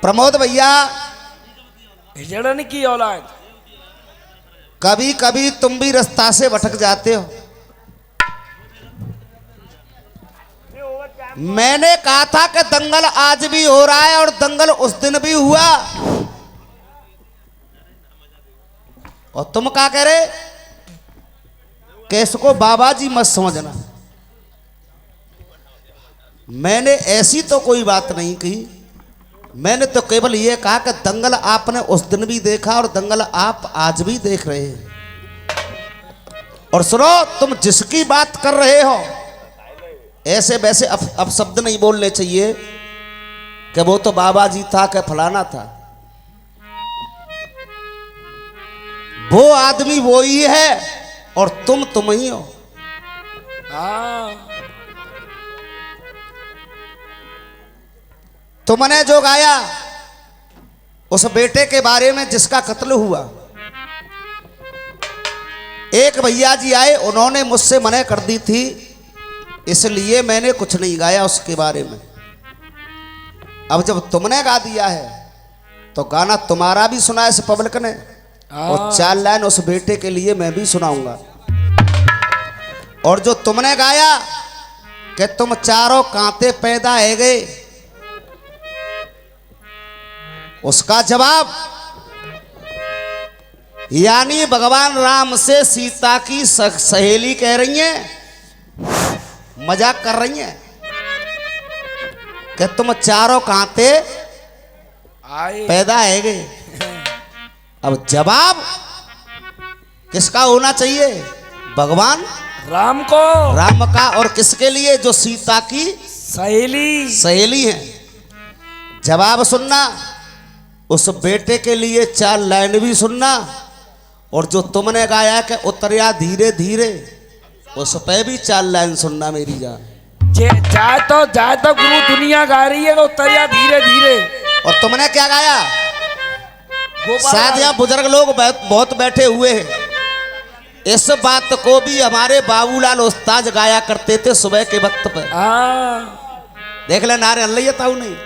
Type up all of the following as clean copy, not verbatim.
प्रमोद भैया, हिजड़न की औलाद। कभी कभी तुम भी रास्ता से भटक जाते हो। मैंने कहा था कि दंगल आज भी हो रहा है और दंगल उस दिन भी हुआ, और तुम क्या कह रहे कि इसको बाबा जी मत समझना। मैंने ऐसी तो कोई बात नहीं कही, मैंने तो केवल ये कहा कि दंगल आपने उस दिन भी देखा और दंगल आप आज भी देख रहे हैं। और सुनो, तुम जिसकी बात कर रहे हो ऐसे वैसे अब शब्द नहीं बोलने चाहिए कि वो तो बाबा जी था कि फलाना था। वो आदमी वो ही है और तुम ही हो। तुमने जो गाया उस बेटे के बारे में जिसका कत्ल हुआ, एक भैया जी आए, उन्होंने मुझसे मना कर दी थी, इसलिए मैंने कुछ नहीं गाया उसके बारे में। अब जब तुमने गा दिया है तो गाना तुम्हारा भी सुना इस पब्लिक ने, और 4 लाइन उस बेटे के लिए मैं भी सुनाऊंगा। और जो तुमने गाया कि तुम चारों कांटे पैदा है गए, उसका जवाब यानी भगवान राम से सीता की सहेली कह रही है, मजाक कर रही है कि तुम चारों कांटे पैदा है गए। अब जवाब किसका होना चाहिए? भगवान राम को, राम का। और किसके लिए? जो सीता की सहेली है। जवाब सुनना, उस बेटे के लिए 4 लाइन भी सुनना, और जो तुमने गाया कि उतरिया धीरे धीरे, उस पे भी 4 लाइन सुनना मेरी जान। जाए तो गुरु दुनिया गा रही है तो उतरिया धीरे धीरे। और तुमने क्या गाया? शायद यहाँ बुजुर्ग लोग बहुत बैठे हुए हैं, इस बात को भी हमारे बाबूलाल उस्ताद गाया करते थे सुबह के वक्त पर। देख ले नारे अल्लाह ताऊ नहीं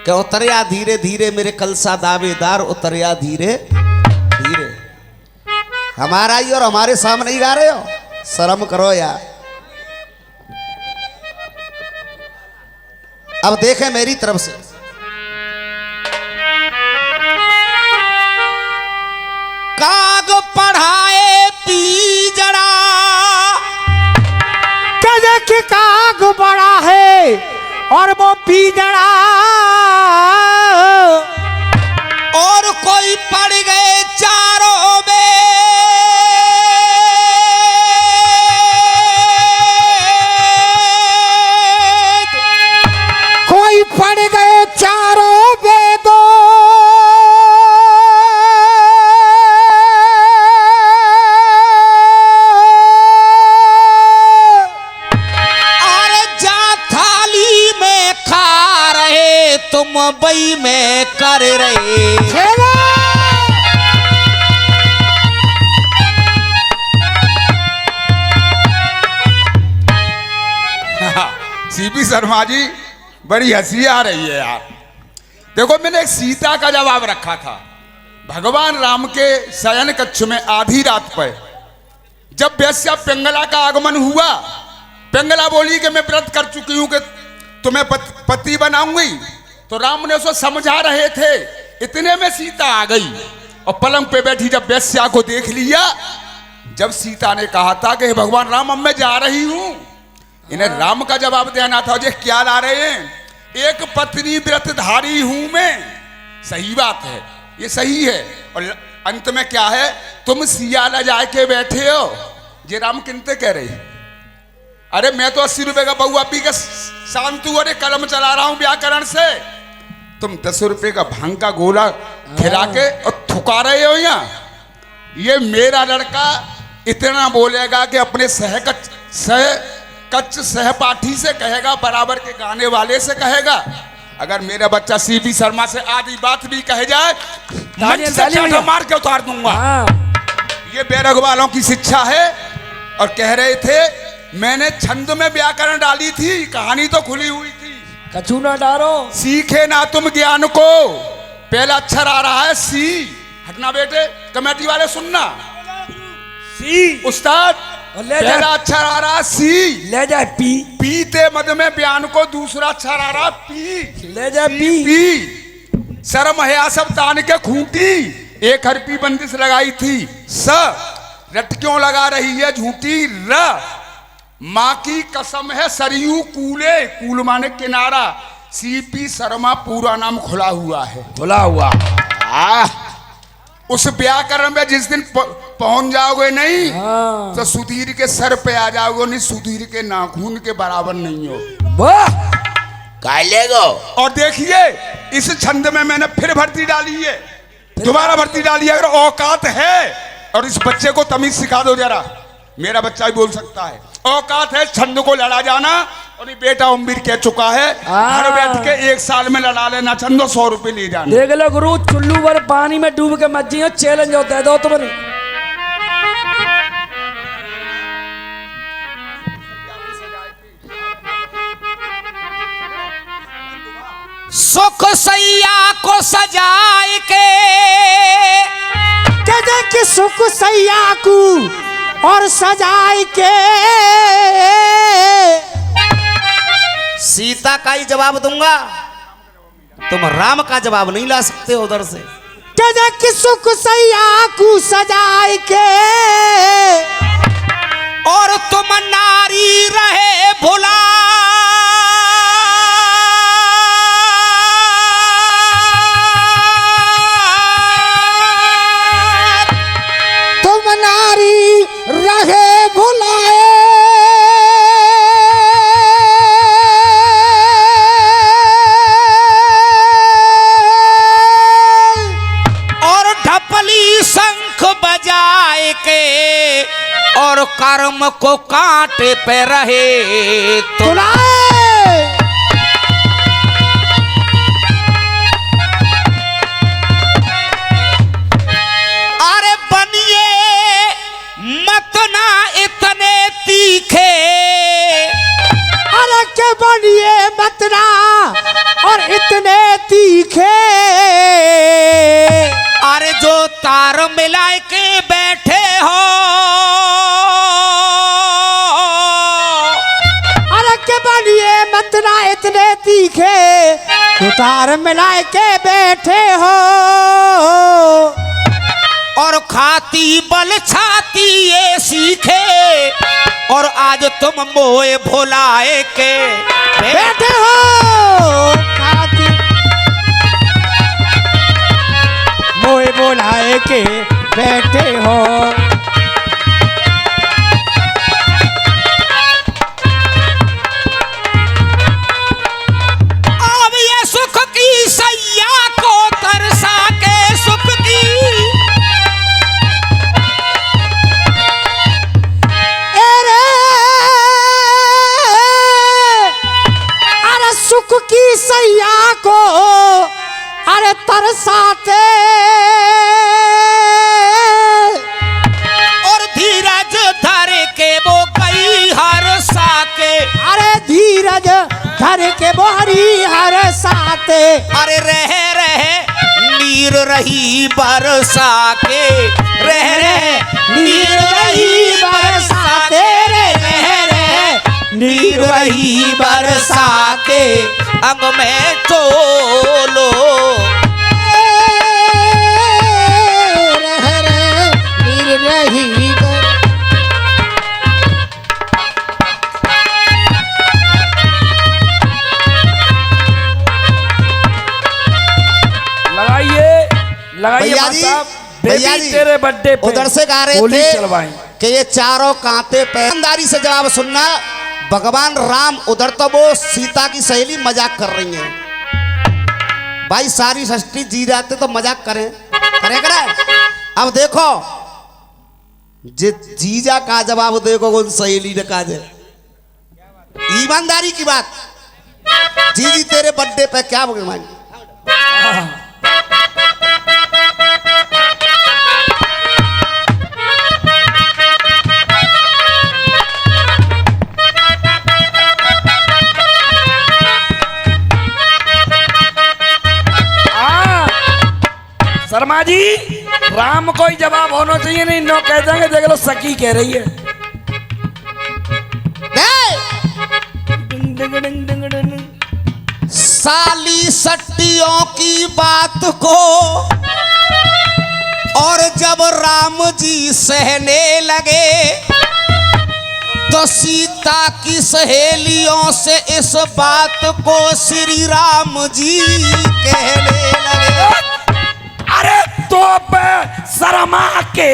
कि उतरिया धीरे धीरे मेरे कलसा दावेदार, उतरिया धीरे धीरे। हमारा ही और हमारे सामने ही गा रहे हो, शर्म करो यार। अब देखें मेरी तरफ से, काग पढ़ाए पीजड़ा, के काग बड़ा है और वो पीजड़ा, और कोई पड़ गए चारों में, कोई पड़ गए चारों वेदों, तुम मुंबई में कर रहे। सीपी शर्मा जी, बड़ी हंसी आ रही है यार। देखो, मैंने एक सीता का जवाब रखा था। भगवान राम के शयन कक्ष में आधी रात पर जब वैश्या पिंगला का आगमन हुआ, पिंगला बोली कि मैं व्रत कर चुकी हूं कि तुम्हें पति बनाऊंगी, तो राम ने उसको समझा रहे थे, इतने में सीता आ गई और पलंग पे बैठी जब वैश्या को देख लिया, जब सीता ने कहा था कि भगवान राम अब मैं जा रही हूं, इन्हें राम का जवाब देना था। ये क्या ला रहे हैं? एक पत्नी व्रतधारी हूं मैं। सही बात है, ये सही है। और अंत में क्या है? तुम सिया ला जाके बैठे हो। ये राम किनते कह रहे? अरे मैं तो 80 रुपए का बहुआ पी के शांतु अरे कलम चला रहा हूं व्याकरण से, तुम 10 रुपए का भांग का गोला खिला के और थुका रहे हो यहाँ। ये मेरा लड़का इतना बोलेगा कि अपने कच्च सहपाठी से कहेगा, बराबर के गाने वाले से कहेगा। अगर मेरा बच्चा सीपी शर्मा से आधी बात भी कह जाए, मंच से चाटा मार के उतार दूंगा। ये बैरग वालों की शिक्षा है। और कह रहे थे मैंने छंद में व्याकरण डाली थी, कहानी तो खुली हुई थी। कछु ना डारो। सीखे ना तुम ज्ञान को, पहला अक्षर आ रहा है सी। हटना बेटे, कमेटी वाले सुनना। सी उस्ताद, और ले जा। पहला अक्षर आ रहा है सी। ले जाए पी। पीते मद में बयान को, दूसरा अक्षर आ रहा पी। ले जाए पी। पी शर्म हया सब तान के खूंटी, एक हरपी बंदिश लगाई थी। स रट क्यों लगा रही है झूठी। र माँ की कसम है सरयू कूले, कूल माने किनारा। सीपी शर्मा पूरा नाम खुला हुआ है। खुला हुआ। उस व्याकरण में जिस दिन पहुंच जाओगे नहीं, हाँ। तो सुधीर के सर पे आ जाओगे, नहीं सुधीर के नाखून के बराबर नहीं हो। वाह, कालेगो। और देखिए इस छंद में मैंने फिर भर्ती डाली है, दोबारा भर्ती डाली है। अगर औकात है, और इस बच्चे को तमीज सिखा दो जरा, मेरा बच्चा भी बोल सकता है। औकात है छंद को लड़ा जाना, और ये बेटा उम्मीद कह चुका है, घर बैठ के 1 साल में लड़ा लेना छंद, 100 रुपए ले जाना। देख लो गुरु, चुल्लू भर पानी में डूब के मत जियो, चैलेंज होता है दो तुम्हें। सुख सैया को सजाए के कि सुख सैया को और सजाए के। सीता का ही जवाब दूंगा, तुम राम का जवाब नहीं ला सकते उधर से। कि सुख सैया को सजाए के और तुम नारी रहे भुला, तुम नारी रहे भुलाए। और ढपली शंख बजाए के और कर्म को कांटे पे रहे तुलाए। अरे बनिए मत ना इतने तीखे, अरे के बनिए मतना और इतने तीखे। अरे जो तार मिलाए के बैठे हो, अरे के बनिए मतना इतने तीखे, उतार मिलाए के बैठे हो। और खाती बल छाती ये सीखे, और आज तुम मोए भुलाए के बैठे हो। मोए बोलाए के बैठे हो। अब ये सुख की सैया को तरसा के सुख की, अरे सुख की सैया को अरे तरसाते, और धीरज धर के वो गई हर साके। अरे धीरज धर के बोहरी हर साते। अरे रह नीर रही बरसा के, रह नीर रही बरसा के, नीर रही बरसा के अंग में चोलो। नीर रही लगाइए लगाइए भैया मां जी, साहब, भैया बेबी जी, तेरे बर्थडे पे उधर से गा रहे होली थे चलवाएं। कि ये चारों कांटे पे। ईमानदारी से जवाब सुनना, भगवान राम उधर तो वो सीता की सहेली मजाक कर रही है। भाई सारी सृष्टि जी जाते तो मजाक करें, अब देखो जीजा का जवाब देखो, उन सहेली ने कहा जाए। ईमानदारी की बात, जी तेरे बर्थडे पे क्या भगवान। शर्मा जी राम को ही जवाब होना चाहिए, नहीं नो कह देंगे देख लो सकी कह रही है। डिंग डिंग डिंग डिंग डिंग। साली सट्टियों की बात को और जब राम जी सहने लगे तो सीता की सहेलियों से इस बात को श्री राम जी कहने लगे। अरे तो पे शर्मा के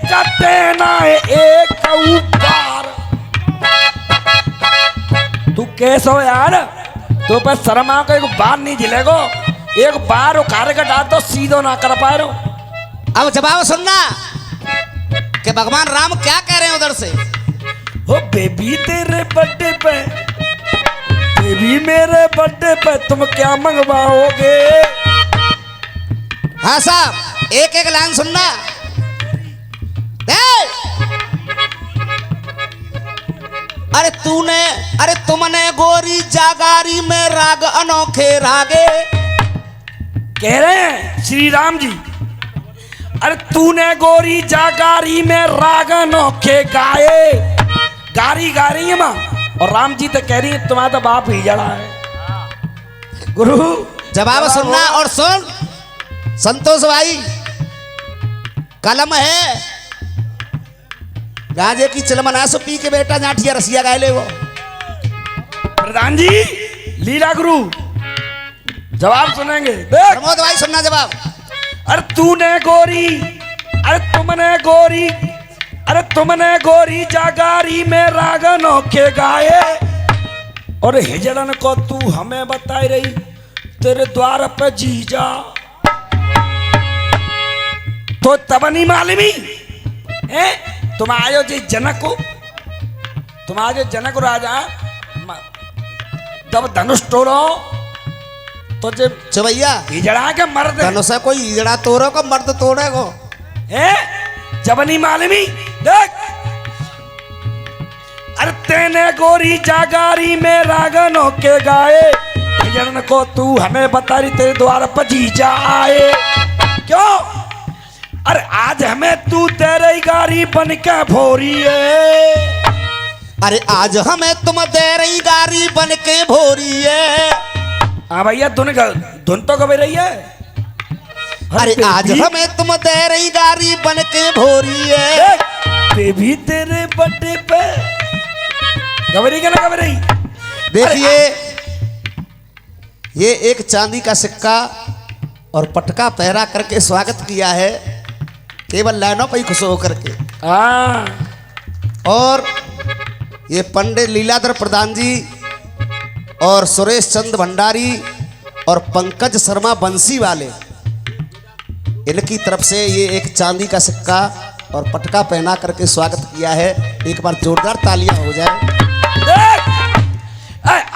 कटे ना एक ऊपर। तू कैसो यार, तो पे शर्मा को एक बार नहीं झिलेगो, एक बार उखाड़ के डाल तो सीधो ना कर पाए रो। अब जवाब सुनना कि भगवान राम क्या कह रहे हैं उधर से। हो बेबी तेरे बर्थडे पे, बेबी मेरे बर्थडे पे तुम क्या मंगवाओगे। हाँ साहब एक एक लाइन सुनना। अरे तुमने गोरी जागारी में राग अनोखे रागे। कह रहे हैं श्री राम जी, अरे तूने गोरी जागारी में राग अनोखे गाए। गारी गा रही है माँ, और राम जी तो कह रही है तुम्हारा तो बाप ही जड़ा है। गुरु जवाब सुनना और सुन संतोष भाई, कलम है राजे की चिलमना सो पी के बेटा जाठिया रसिया गाय ले वो। प्रधान जी लीला गुरु जवाब सुनेंगे। देख प्रमोद भाई सुनना जवाब। अरे तूने गोरी, अरे तुमने गोरी जागारी में राग अनोखे गाए, और हिजड़न को तू हमें बताई रही तेरे द्वार पे जीजा। तो तब नहीं मालूमी है तुम आयो जी जनक को, तुम आज जनक राजा तब धनुष तोड़ो तो जब चवैया हिजड़ा के मर्द धनुष कोई हिजड़ा तोड़ो को मर्द तोड़े को है जब नहीं मालूमी। देख अरे तेने गोरी जागारी में रागनों के गाए, हिजड़न को तू हमें बता रही तेरे द्वार पर जीजा आए। क्यों? अरे आज हमें तू तेरे गारी बन के भोरी है। अरे आज हमें तुम दे रही गारी बन के भोरी है। हाँ भैया धुन तो कभी रही है। अरे आज हमें तुम दे रही गारी बन के भोरी है। बेबी तेरे बर्थडे पे गबरी के ना गबरी। देखिए ये एक चांदी का सिक्का और पटका पहरा करके स्वागत किया है, केवल लाइनों पर ही खुश होकर के। और ये पंडित लीलाधर प्रधान जी और सुरेश चंद भंडारी और पंकज शर्मा बंसी वाले, इनकी तरफ से ये एक चांदी का सिक्का और पटका पहना करके स्वागत किया है। एक बार जोरदार तालियां हो जाए।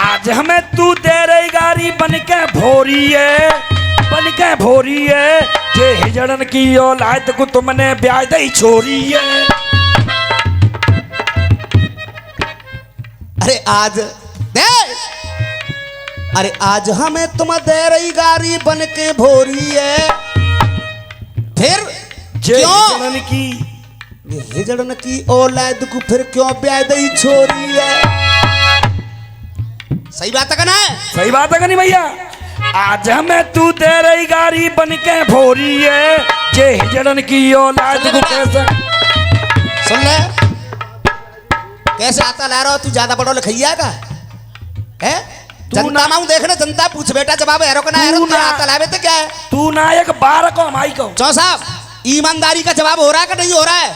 आज हमें तू दे रही गारी बन के भोरी है, बन के भोरी है। जे हिजड़न की औलाद को तुमने ब्याज दई छोरी है। अरे आज दे, अरे आज हमें तुम दे रही गारी बन के भोरी है। फिर हिजड़न की, हिजड़न की औलाद को फिर क्यों ब्याज दई छोरी है। सही बात है ना? सही बात है नहीं भैया। आज हमें तू दे रही गारी बन के भोरी है। जे हिजड़न की औलाद को कैसे सुन ले, कैसे आता ला रहा हो तू, ज्यादा बड़ो लिखैया का है? जनता माऊ देखने, जनता पूछ बेटा जवाब हैरो का ना हैरो तो आता लावे तो क्या है? तू नायक बार को हमारी को चौ साहब ईमानदारी का जवाब हो रहा है कि नहीं हो रहा है?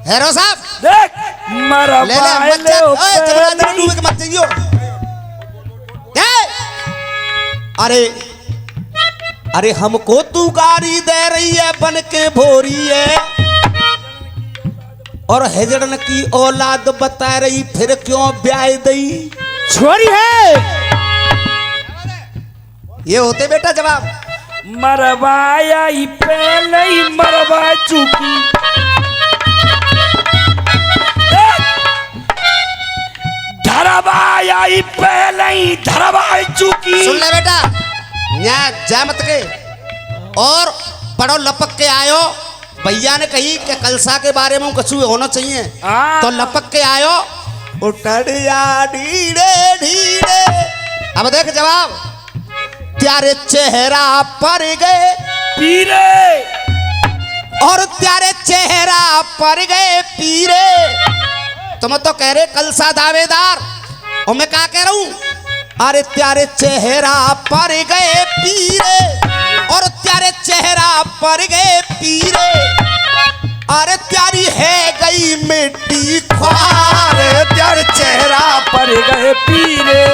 हैरो साहब देख मरा ले ले मत जा, ओए जबरा जबरा डूबे के मत जाइयो। अरे अरे हमको तू गाड़ी दे रही है बन के भोरी है, और हिजड़न की औलाद बता रही फिर क्यों ब्याह दई छोरी है। ये होते बेटा जवाब। मरवाया ही पहले ही मरवा चुकी। धरवाया ही पहले ही धरवा चुकी। सुन ले बेटा, यहाँ जा मत के और बड़ो लपक के आयो। भैया ने कही कि कलसा के बारे में कछु होना चाहिए, हाँ। तो लपक के आयो। उठड़िया धीरे धीरे। अब देख जवाब, त्यारे चेहरा पर गए पीरे, और त्यारे चेहरा पर गए पीरे। तुम तो कह रहे कलसा दावेदार, और मैं क्या कह रहा हूं, अरे त्यारे चेहरा पर गए पीरे, और त्यारे चेहरा पर गए पीरे। अरे त्यारी है गई मिट्टी ख्वार, त्यारे चेहरा पर गए पीरे,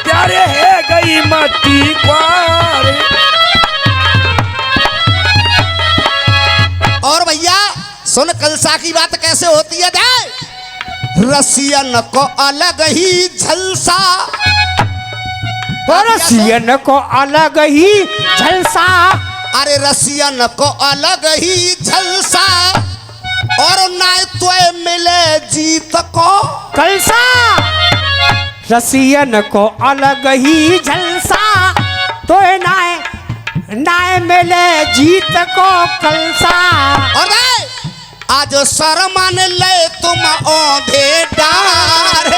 प्यारे है गई मट्टी क्वार। और भैया सुन, कलसा की बात कैसे होती है दे। रसियन को अलग ही झलसा, रसियन को अलग ही झलसा। अरे रसियन को अलग ही झलसा, और ना तो मिले जीत को कलसा। रसियन को अलग ही झलसा, तो नाय नाय मिले जीत को कलसा। और दे, आज शर्मान ले तुम औंधे डार।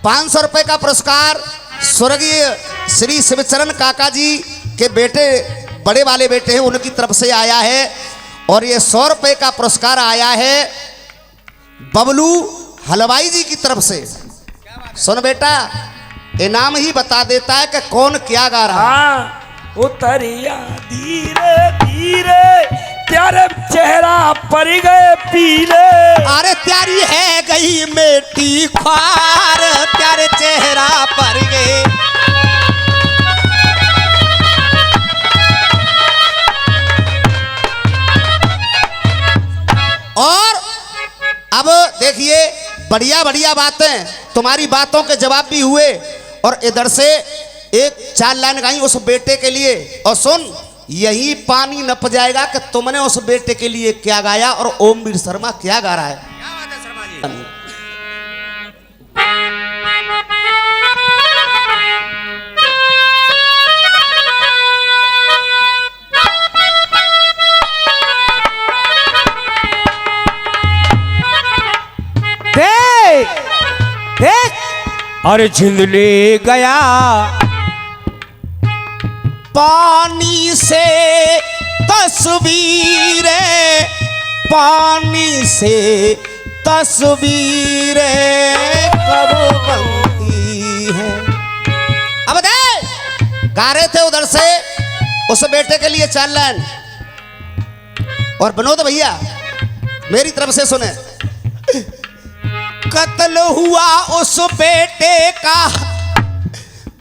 ₹500 का पुरस्कार स्वर्गीय श्री शिवचरण काका जी के बेटे, बड़े वाले बेटे हैं, उनकी तरफ से आया है। और ये ₹100 का पुरस्कार आया है बबलू हलवाई जी की तरफ से। सुन बेटा, इनाम ही बता देता है कि कौन क्या गा रहा है। हाँ, उतरिया धीरे धीरे, प्यारे चेहरा पर गए पीले। अरे त्यारी है गई मेटी ख्वार, त्यारे चेहरा पर गए। और अब देखिए, बढ़िया बढ़िया बातें, तुम्हारी बातों के जवाब भी हुए। और इधर से एक 4 लाइन गाई उस बेटे के लिए। और सुन, यही पानी नप जाएगा कि तुमने उस बेटे के लिए क्या गाया और ओमवीर शर्मा क्या गा रहा है। क्या बात है शर्मा जी। देख देख, अरे झिलने गया पानी से तस्वीरें, पानी से तस्वीरें कब बनती है। अब दे, गा रहे थे उधर से उस बेटे के लिए 4 लाइन। और विनोद भैया मेरी तरफ से सुने, कत्ल हुआ उस बेटे का,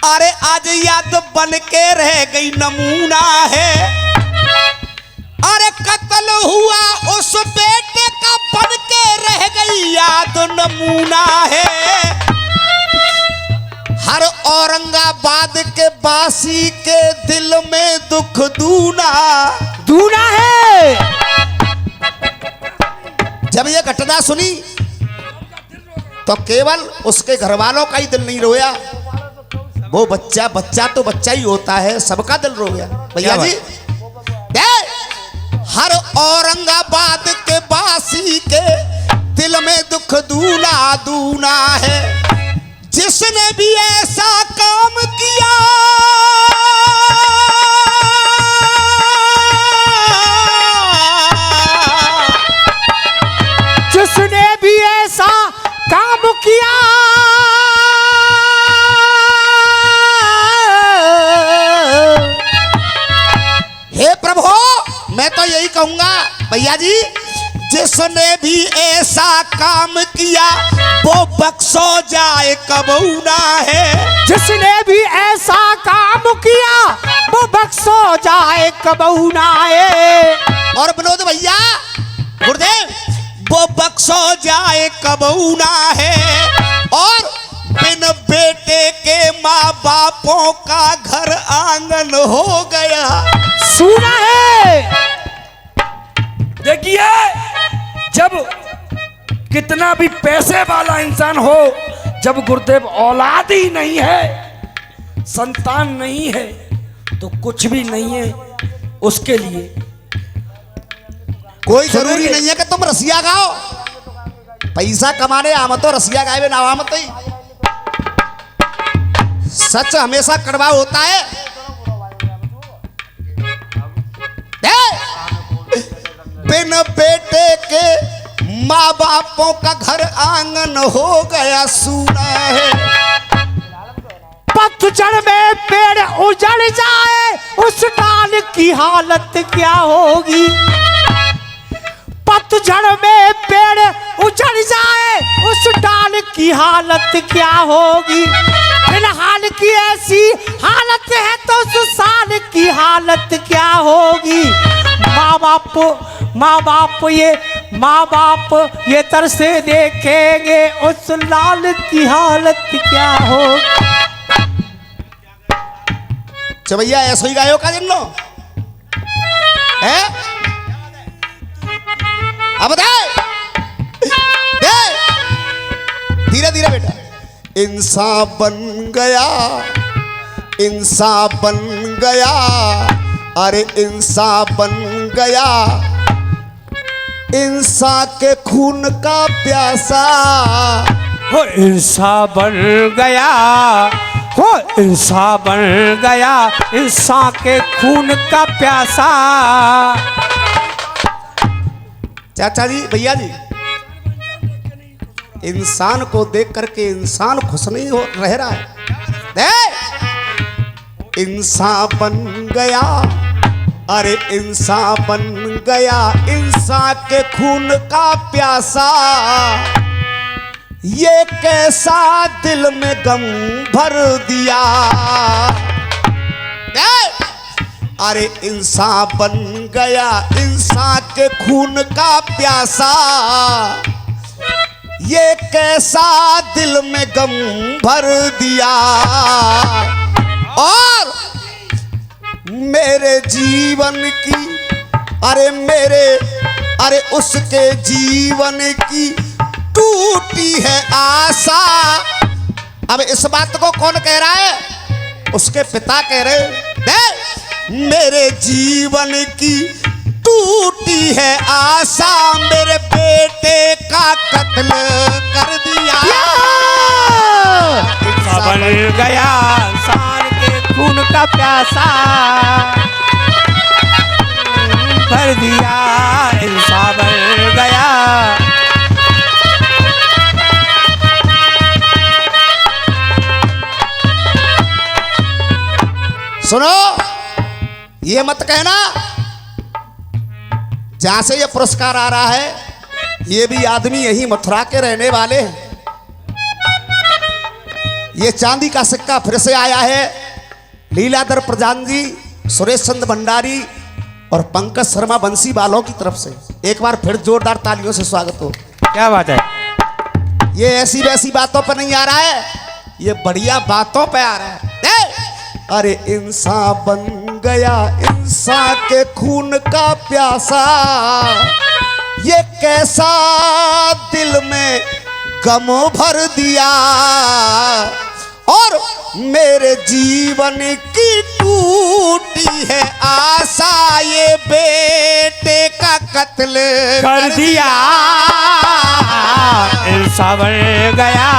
अरे आज याद बन के रह गई नमूना है। अरे कत्ल हुआ उस बेटे का, बन के रह गई याद नमूना है। हर औरंगाबाद के बासी के दिल में दुख दूना दूना है। जब ये घटना सुनी तो केवल उसके घर वालों का ही दिल नहीं रोया, वो बच्चा तो बच्चा ही होता है, सबका दिल रो गया। भैया जी, हर औरंगाबाद के बासी के दिल में दुख दूना दूना है। जिसने भी ऐसा काम किया, जिसने भी ऐसा काम किया, हे प्रभु, मैं तो यही कहूंगा भैया जी, जिसने भी ऐसा काम किया वो बख्शो जाए कबू ना है। जिसने भी ऐसा काम किया वो बख्शो जाए कबू ना है। और विनोद भैया, गुरुदेव, वो बख्शो जाए कबू ना है। और बिन बेटे के माँ बापों का घर आंगन हो गया। सुना है। देखिए, जब कितना भी पैसे वाला इंसान हो, जब गुरुदेव औलाद ही नहीं है, संतान नहीं है, तो कुछ भी नहीं है उसके लिए। कोई जरूरी नहीं है कि तुम रसिया गाओ, पैसा कमाने आम तो रसिया गाए ना आम तो ही। सच हमेशा कड़वा होता है। बिन बेटे के माँ बापों का घर आंगन हो गया सूना है। पतझड़ में पेड़ उजड़ जाए उस डाल की हालत क्या होगी। पतझड़ में पेड़ उजड़ जाए उस डाल की हालत क्या होगी। फिलहाल की ऐसी हालत है तो उस साल की हालत क्या होगी। माँ बाप ये तरसे देखेंगे उस लाल की हालत क्या होगी। चवैया ऐसा ही गायो का जिन्नो है। अब दे धीरे धीरे बेटा। इंसान बन गया, इंसान बन गया, अरे इंसान बन गया, इंसान के खून का प्यासा। हो इंसान बन गया, हो इंसान बन गया, इंसान के खून का प्यासा। चाचा जी, भैया जी, इंसान को देख करके इंसान खुश नहीं हो रह रहा है। इंसान बन गया, अरे इंसान बन गया, इंसान के खून का प्यासा। ये कैसा दिल में गम भर दिया। अरे इंसान बन गया, इंसान के खून का प्यासा। ये कैसा दिल में गम भर दिया। और मेरे जीवन की, अरे उसके जीवन की टूटी है आशा। अब इस बात को कौन कह रहा है? उसके पिता कह रहे, मेरे जीवन की टूटी है आशा, मेरे बेटे का कत्ल कर दिया। बन गया इंसान के खून का प्यासा, भर दिया इंसान बन गया। सुनो, ये मत कहना जहां से ये पुरस्कार आ रहा है ये भी आदमी यही मथुरा के रहने वाले हैं। ये चांदी का सिक्का फिर से आया है लीलाधर प्रधान जी, सुरेश चंद्र भंडारी और पंकज शर्मा बंसी वालों की तरफ से। एक बार फिर जोरदार तालियों से स्वागत हो। क्या बात है। ये ऐसी वैसी बातों पर नहीं आ रहा है, ये बढ़िया बातों पे आ रहा है। अरे इंसान बन गया, इंसान के खून का प्यासा। ये कैसा दिल में गम भर दिया। और मेरे जीवन की टूटी है आशा, ये बेटे का कत्ल कर दिया इंसान बन गया।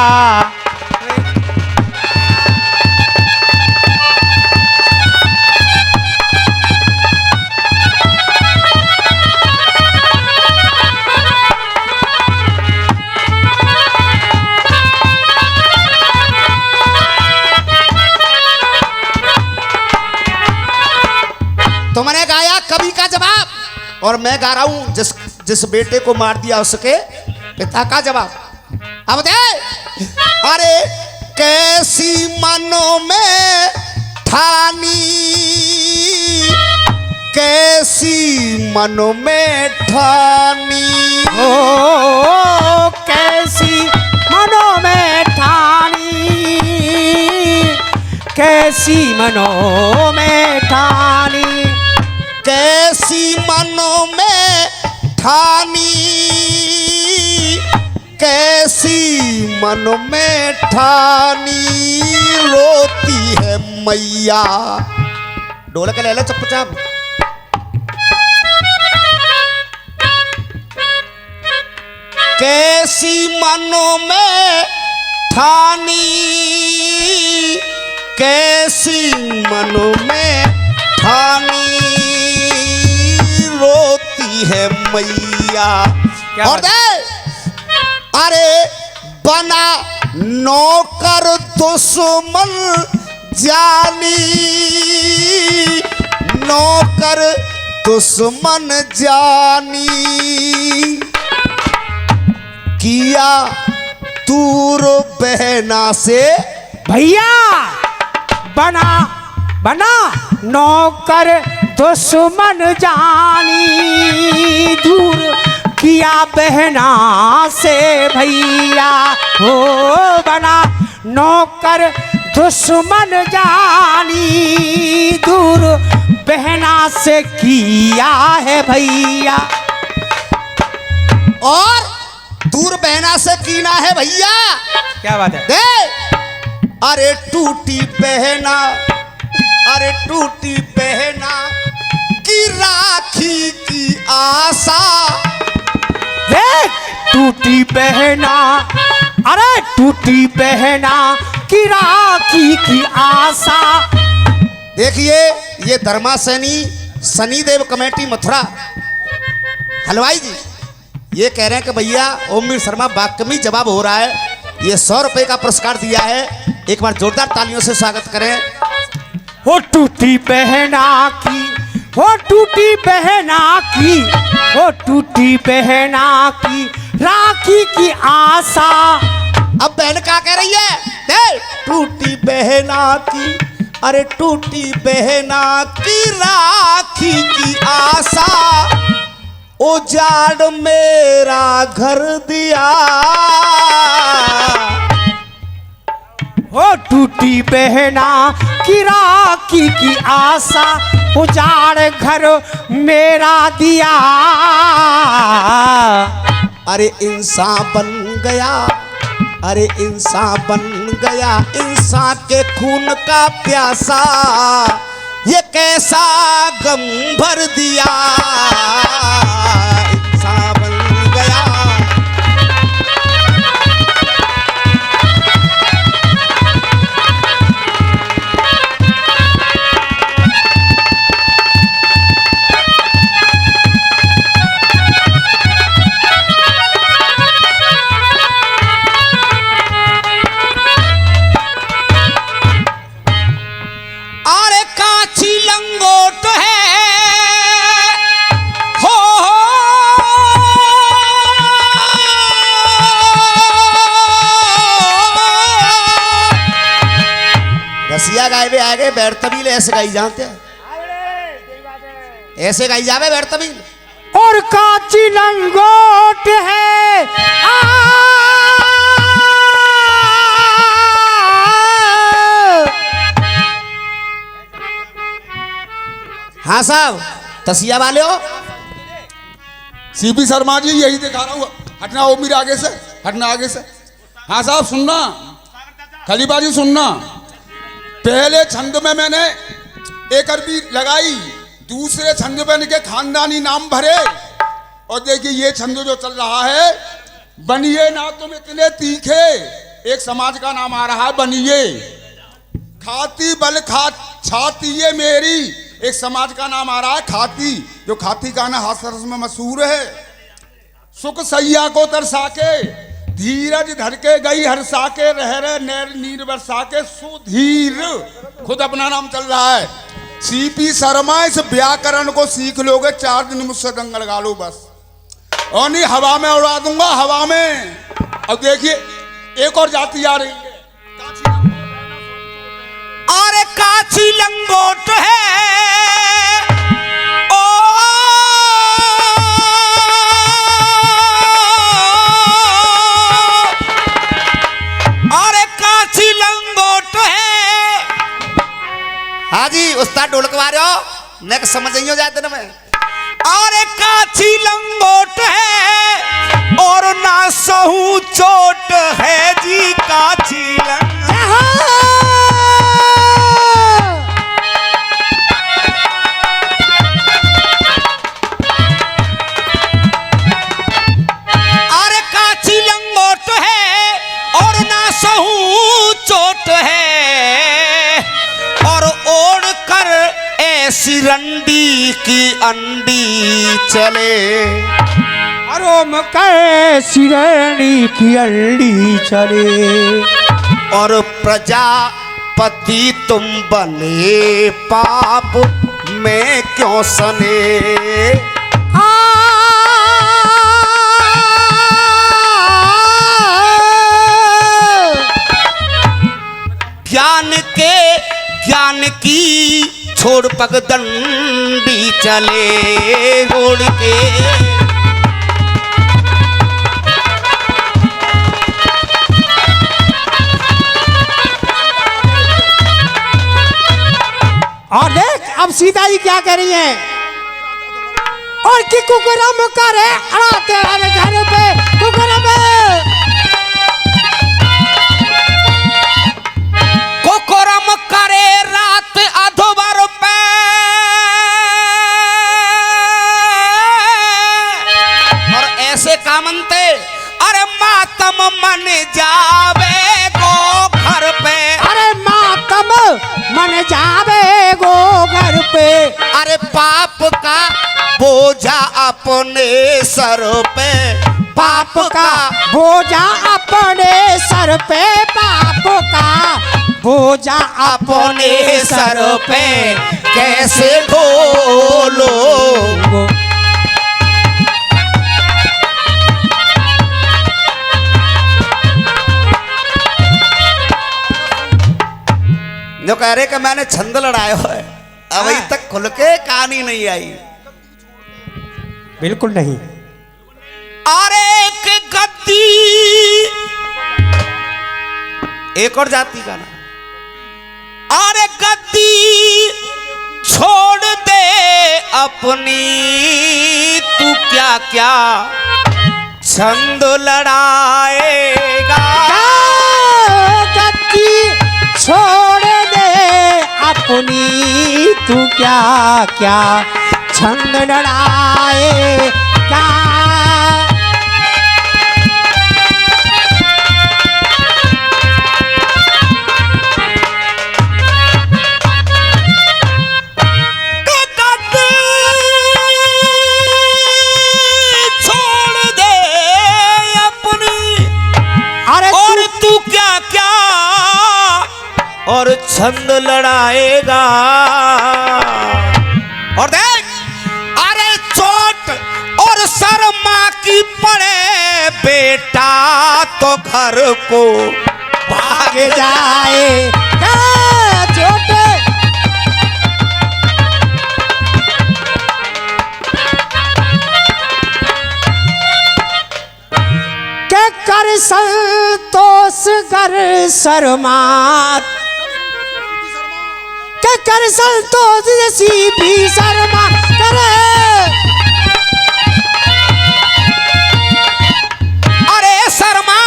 तुमने गाया कवि का जवाब, और मैं गा रहा हूं जिस बेटे को मार दिया उसके पिता का जवाब। अब दे, अरे कैसी मनों में ठानी, कैसी मनों में ठानी। ओ कैसी मनों में ठानी, कैसी मनों में ठानी, कैसी मनों में ठानी, कैसी मनों में ठानी, रोती है मैया। ढोलक ले लो चुपचाप। कैसी मनों में ठानी, कैसी मनों में ठानी, रोती है मैया। क्या और बात दे, अरे बना नौकर दुश्मन जानी, नौकर दुश्मन जानी, किया दूर बहना से। भैया बना बना नौकर दुश्मन जानी, दूर किया बहना से भैया। हो बना नौकर दुश्मन जानी, दूर बहना से किया है भैया। और दूर बहना से कीना है भैया। क्या बात है? दे, अरे टूटी बहना, अरे टूटी बहना की राखी की आशा। देख टूटी बहना, अरे टूटी बहना की राखी की आशा। देखिए ये धर्मा सैनी शनिदेव कमेटी मथुरा हलवाई जी ये कह रहे हैं कि भैया ओमवीर शर्मा बाकमी जवाब हो रहा है। ये 100 रुपए का पुरस्कार दिया है। एक बार जोरदार तालियों से स्वागत करें। हो टूटी बहना की, हो टूटी बहना की, हो टूटी बहना की राखी की आशा। अब बहन क्या कह रही है? दे, टूटी बहना की, अरे टूटी बहना की राखी की आशा, उजाड़ मेरा घर दिया। हो टूटी बहना की राखी की आशा, उजाड़ घर मेरा दिया। अरे इंसान बन गया, अरे इंसान बन गया, इंसान के खून का प्यासा, ये कैसा गम भर दिया। इंसान बन गया। अरे कांची लंगोट है, हो रसिया गाय भी आ गए। बैठ तबील ऐसे गाई जानते हैं, ऐसे गाई जावे बैठ तबील। और कांची लंगोट है हाँ साहब तसिया वाले हो। सीपी शर्मा जी यही दिखा रहा हूँ। हटना ओ मेरे आगे से, हटना आगे से। हाँ साहब सुनना, खलीफा जी सुनना। पहले छंद में मैंने एक अरबी लगाई, दूसरे छंद में इनके खानदानी नाम भरे। और देखिए ये छंद जो चल रहा है, बनिए ना तुम इतने तीखे, एक समाज का नाम आ रहा है बनिए। खाती बल खा छाती ये मेरी, एक समाज का नाम आ रहा है खाती, जो खाती का ना हाथरस में मशहूर है। सुख सैया को तरसा के, धीरज धर के गई हरसा के, रह रहे नैर नीर बरसा के सुधीर, खुद अपना नाम चल रहा है। सीपी शर्मा इस व्याकरण को सीख लोगे, 4 दिन मुझसे दंग लगा लो बस, और नहीं हवा में उड़ा दूंगा, हवा में। अब देखिए एक और जाति आ रही है, अरे काची लंगोट है, ओ अरे काची लंगोट है, ढोलकवा रहे हो नेक समझ नहीं हो जाते ना मैं। और काची लंगोट है और ना सहू चोट है जी काची अरे काची लंगोट है और ना सहू चोट है और ओढ़ कर ऐसी रंडी की अंडी चले। अरोम कैसी रैनी की अंडी चले। और प्रजापति तुम बने पाप में क्यों सने। ज्ञान की छोड़ पगडंडी चले छोड़ के। और देख अब सीता जी क्या कह रही हैं। और कि कुकरम करे अड़ा तेरे घर पे कुकरम कुकरम करे रात अधोबर पे और ऐसे कामनते अरे मातम मन जावे गो घर पे। अरे मातम मन जावे गो घर पे। अरे पाप का बोझा अपने सर पे पाप का बोझा अपने सर पे पाप का बोझा अपने सर पे कैसे ढोलो। जो कह रहे कि मैंने छंद लड़ाया है अभी तक खुल के कहानी नहीं आई। बिल्कुल नहीं। और एक गद्दी एक और जाति का ना। और गद्दी छोड़ दे अपनी तू क्या क्या छंद लड़ाएगा। गद्दी छोड़ दे अपनी तू क्या क्या छंद लड़ाएगा। और छंद लड़ाएगा। और देख अरे चोट और शर्मा की पड़े बेटा तो घर को भाग जाए चोट। के कर संतोष कर शर्मा कर संतोष जैसी भी शर्मा करे। अरे शर्मा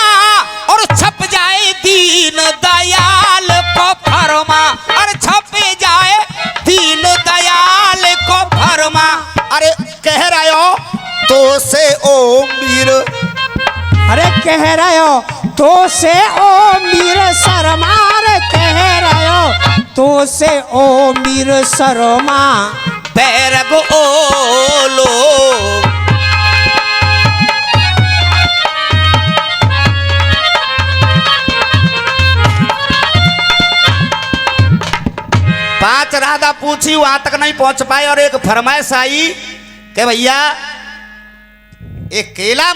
और छप जाए दीन दयाल को फरमा। अरे छप जाए दीन दयाल को फरमा। अरे कह रहे हो तो से ओ मीर। अरे कह रहे हो तो से ओ मीर शर्मा। रे कह रहे हो तो से ओ मीर शर्मा। बैरग ओ लो पांच राधा पूछी वहां तक नहीं पहुंच पाए और एक फरमाइश आई कि भैया एक केला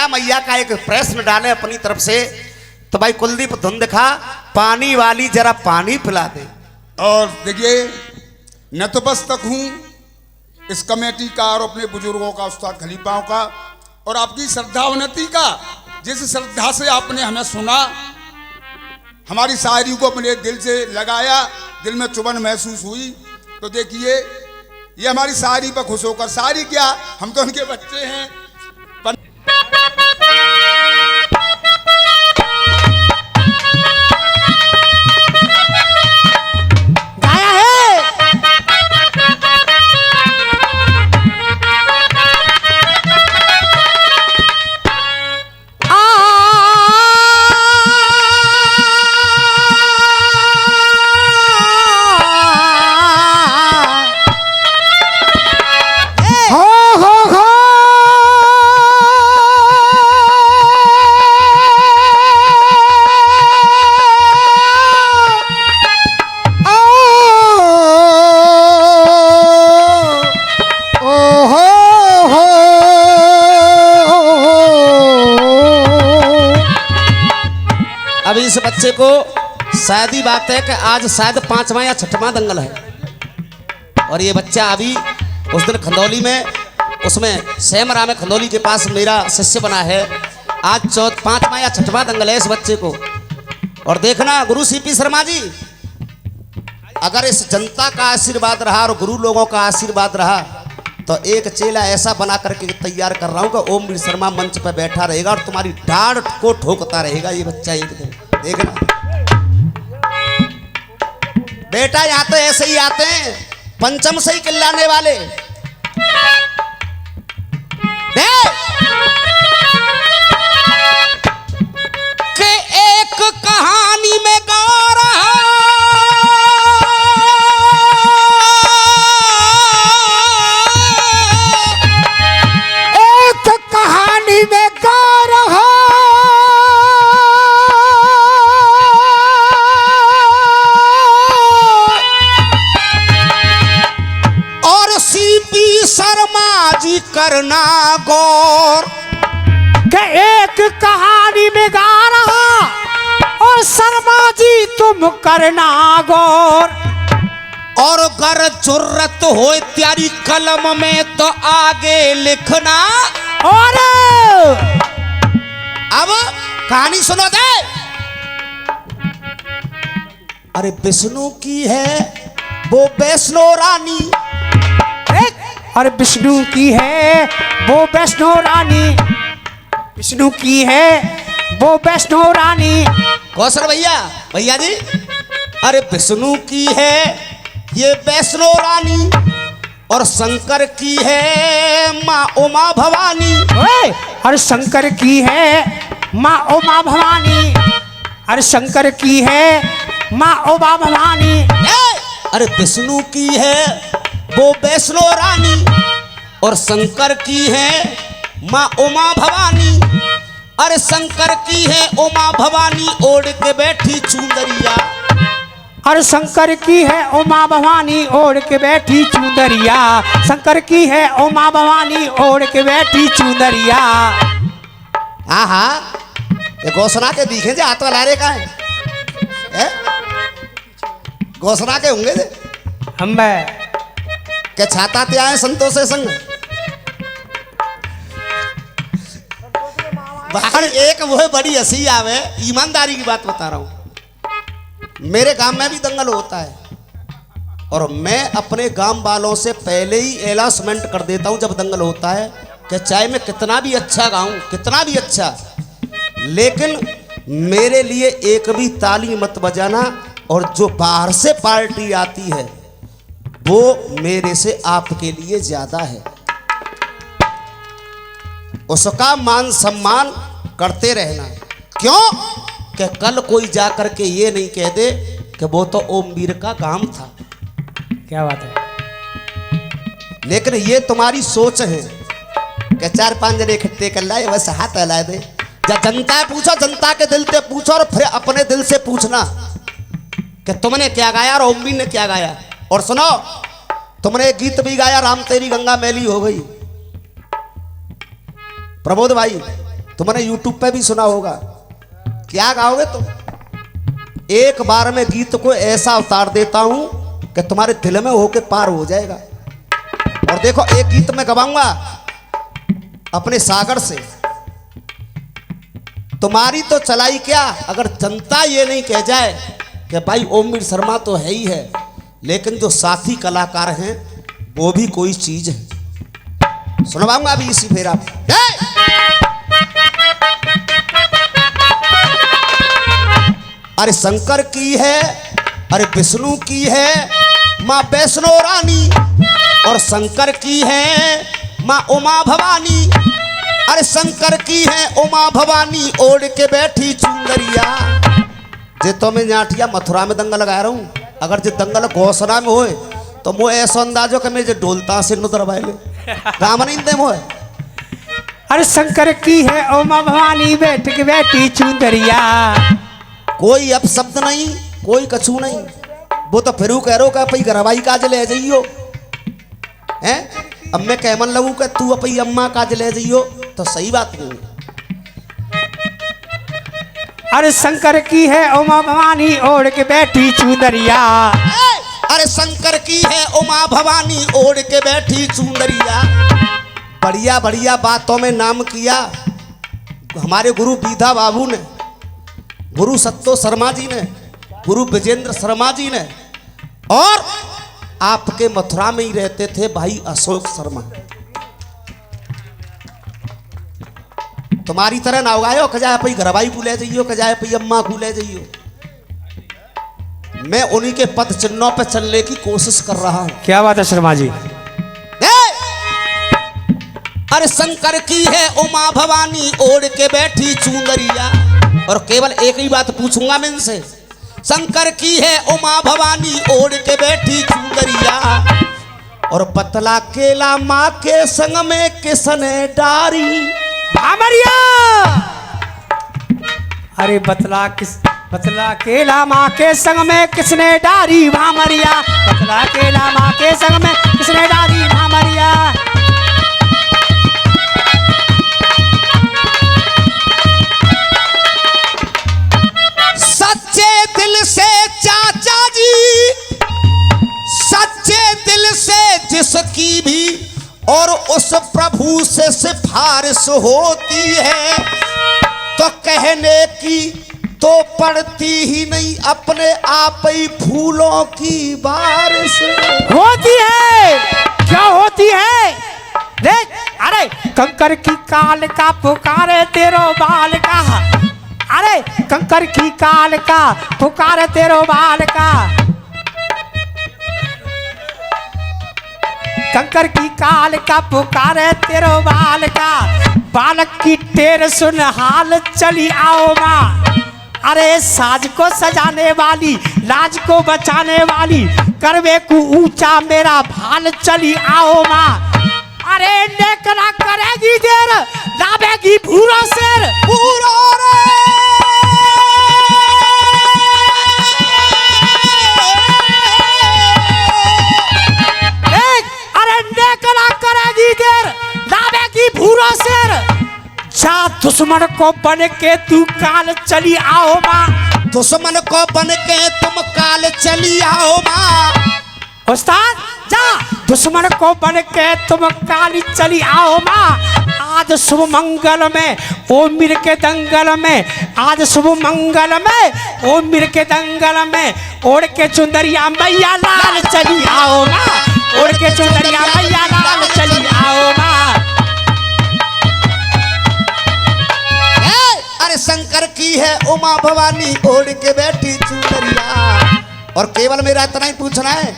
मैया का एक प्रश्न डाले अपनी तरफ से। तो भाई कुलदीप धुन दिखा पानी वाली जरा पानी पिला दे। और देखिए न तो बस तक हूँ इस कमेटी का और अपने बुजुर्गों का उस्ताद खलीफाओं का और आपकी श्रद्धा उन्नति का। जिस श्रद्धा से आपने हमें सुना, हमारी शायरी को अपने दिल से लगाया, दिल में चुभन महसूस हुई। तो देखिए ये हमारी शायरी पर खुश होकर, शायरी क्या, हम तो उनके बच्चे हैं। गाया है हो अब इस बच्चे को शायद ही बात है कि आज शायद 5वां या 6वां दंगल है। और ये बच्चा अभी उस दिन खंदौली में, उसमें सेमरा में खंदौली के पास मेरा शिष्य बना है। आज 5वां या 6वां दंगल है इस बच्चे को। और देखना गुरु सीपी शर्मा जी, अगर इस जनता का आशीर्वाद रहा और गुरु लोगों का आशीर्वाद रहा तो एक चेला ऐसा बना करके तैयार कर रहा हूँ कि ओम वीर शर्मा मंच पर बैठा रहेगा और तुम्हारी डांड को ठोकता रहेगा ये बच्चा एक दिन। देखना बेटा, यहाँ तो ऐसे ही आते हैं पंचम से ही चिल्लाने वाले। के एक कहानी में गा रहा कहानी में गा रहा और सीपी शर्मा जी करना गौर के एक कहानी में गा रहा और शर्मा जी तुम करना गौर। और अगर जरूरत हो तेरी कलम में तो आगे लिखना। और अब कहानी सुनो दे। अरे विष्णु की है वो वैष्णो रानी, और विष्णु की है वो वैष्णो रानी, विष्णु की है वो वैष्णो रानी। कौशल भैया, भैया जी, अरे विष्णु की है ये वैष्णो रानी और शंकर की है माँ उमा भवानी। और शंकर की है माँ उमा भवानी, और शंकर की है माँ उमा भवानी। अरे विष्णु की है वो वैष्णो रानी और शंकर की है माँ उमा भवानी। अरे शंकर की है उमा भवानी ओढ़ के बैठी चुंदरिया, और शंकर की है उमा भवानी ओढ़ के बैठी चुंदरिया, शंकर की है उमा भवानी ओढ़ के बैठी चुंदरिया। हाँ हाँ, ये घोषणा के दिखे जे हाथ वाला रे का है? घोषणा के होंगे जे हम क्या छाता ते आए संतोष संग बाहर एक वो है बड़ी हंसी आवे। ईमानदारी की बात बता रहा हूं, मेरे गांव में भी दंगल होता है और मैं अपने गांव वालों से पहले ही अनाउंसमेंट कर देता हूं जब दंगल होता है कि चाहे मैं कितना भी अच्छा गाऊं, कितना भी अच्छा, लेकिन मेरे लिए एक भी ताली मत बजाना। और जो बाहर से पार्टी आती है वो मेरे से आपके लिए ज्यादा है, उसका मान सम्मान करते रहना। क्यों कि कल कोई जा करके ये नहीं कह दे कि वो तो ओमवीर का काम था। क्या बात है। लेकिन ये तुम्हारी सोच है कि 4-5 जने इकट्ठे कर लाए बस हाथ हिला दे। जब जनता पूछो, जनता के दिल से पूछो और फिर अपने दिल से पूछना कि तुमने क्या गाया और ओमवीर ने क्या गाया। और सुनो, तुमने एक गीत भी गाया, राम तेरी गंगा मैली हो गई। प्रबोध भाई, तुमने यूट्यूब पे भी सुना होगा। क्या गाओगे तुम? एक बार में गीत को ऐसा उतार देता हूं कि तुम्हारे दिल में होके पार हो जाएगा। और देखो, एक गीत में गवाऊंगा अपने सागर से, तुम्हारी तो चलाई क्या अगर जनता ये नहीं कह जाए कि भाई ओमवीर शर्मा तो है ही है, लेकिन जो साथी कलाकार हैं वो भी कोई चीज है। सुनवाऊंगा अभी इसी फेरा। अरे शंकर की है, अरे विष्णु की है माँ वैष्णो रानी, और शंकर की है माँ उमा भवानी। अरे शंकर की है उमा भवानी, ओढ़ के बैठी चुंदरिया। जे तो मैं जाटिया मथुरा में दंगल लगा रहा हूँ, अगर जे दंगल घोषणा में होए तो मोह ऐसा अंदाजो कि मैं जे डोलता से नुदर बाइले राम नहीं दे मोह। अरे शंकर की है उमा भवानी, बैठ के बैठी चुंदरिया। कोई अपशब्द नहीं, कोई कछू नहीं। वो तो फिर कह रो का पई गरवाई काज ले जाइयो हैं। अब मैं कहमन लगू कि तू अपनी अम्मा काज ले जाइयो तो सही बात नहीं। अरे शंकर की है उमा भवानी, ओढ़ के बैठी चुंदरिया। अरे शंकर की है उमा भवानी, ओढ़ के बैठी चुंदरिया। बढ़िया बढ़िया बातों में नाम किया हमारे गुरु बीधा बाबू ने, गुरु सत्तो शर्मा जी ने, गुरु विजेंद्र शर्मा जी ने, और आपके मथुरा में ही रहते थे भाई अशोक शर्मा। तुम्हारी तरह ना उगायो कजाए पई घरवाई को ले जाइयो, कजाए पई अम्मा को ले जाइयो। मैं उन्हीं के पद चिन्हों पे चलने की कोशिश कर रहा हूं। क्या बात है शर्मा जी। अरे शंकर की है उमा भवानी, ओढ़ के बैठी चुंदरिया। और केवल एक ही बात पूछूंगा मैं इनसे, शंकर की है उमा भवानी, ओढ़ के बैठी चुंदरिया। और पतला केला माँ के संग में किसने डारी। भामरिया। अरे बतला केला माँ के संग में किसने डारी भामरिया। बतला केला माँ के संग में किसने डारी भामरिया। सच्चे दिल से चाचा जी, सच्चे दिल से जिसकी भी और उस प्रभु से सिफारिश होती है, तो कहने की तो पड़ती ही नहीं, अपने आप ही फूलों की बारिश होती है। क्या होती है देख। अरे कंकर की काल का पुकारे तेरो बाल का। अरे कंकर की काल का पुकारे तेरो बाल का। कंकर की काल का पुकारे तेरो बाल का। बालक की टेर सुन हाल चली आओ माँ। अरे साज को सजाने वाली, लाज को बचाने वाली, करवे को ऊंचा मेरा भाल चली आओ माँ। अरे नेक ना करेगी देर, लावेगी भूरा शेर। पूरा अरे नेक ना करेगी देर, लावेगी भूरा शेर। जा दुश्मन को बन के तू काल चली आओ माँ। दुश्मन को बन के तुम काल चली आओ माँ। उस्ताद जा दुश्मन को बन के तुम काली चली आओ माँ। आज शुभ मंगल में ओ मिल के दंगल में, आज शुभ मंगल में ओ मिल के दंगल में, ओढ़ के चुंदरिया मैया लाल चली आओ माँ। ओढ़ के चुंदरिया मैया लाल चली आओ माँ। अरे शंकर की है उमा भवानी, ओढ़ के बैठी चुनरिया। और केवल मेरा इतना ही पूछना है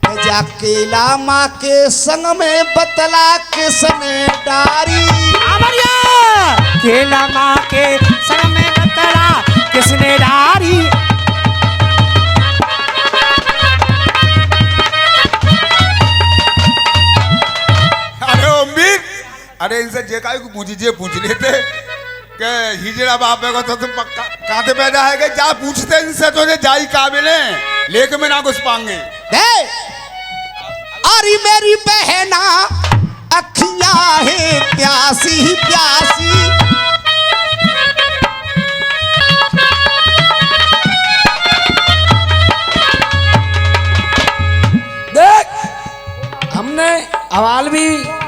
कि जा केला माँ के संग में बतला किसने डारी। केला माँ के संग में बतला किसने डारी। अरे ओमवीर, अरे इनसे जे काय को पूछ लेते के हिजड़ा बाप को तो तुम पक्का काते पैदा है कि जा पूछते इनसे तो जे जाई काबिले लेके में ना घुस पाएंगे। अरे मेरी बहना अखियां है प्यासी प्यासी। देख हमने हवाल भी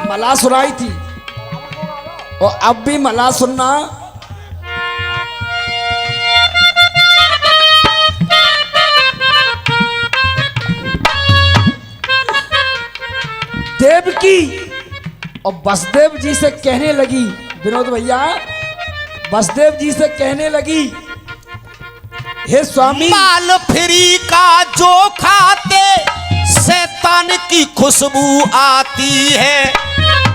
मला सुनाई थी और अब भी मला सुनना। देवकी और वसुदेव जी से कहने लगी, विनोद भैया, वसुदेव जी से कहने लगी, हे स्वामी, माल फ्री का जो खाते शैतान की खुशबू आती है,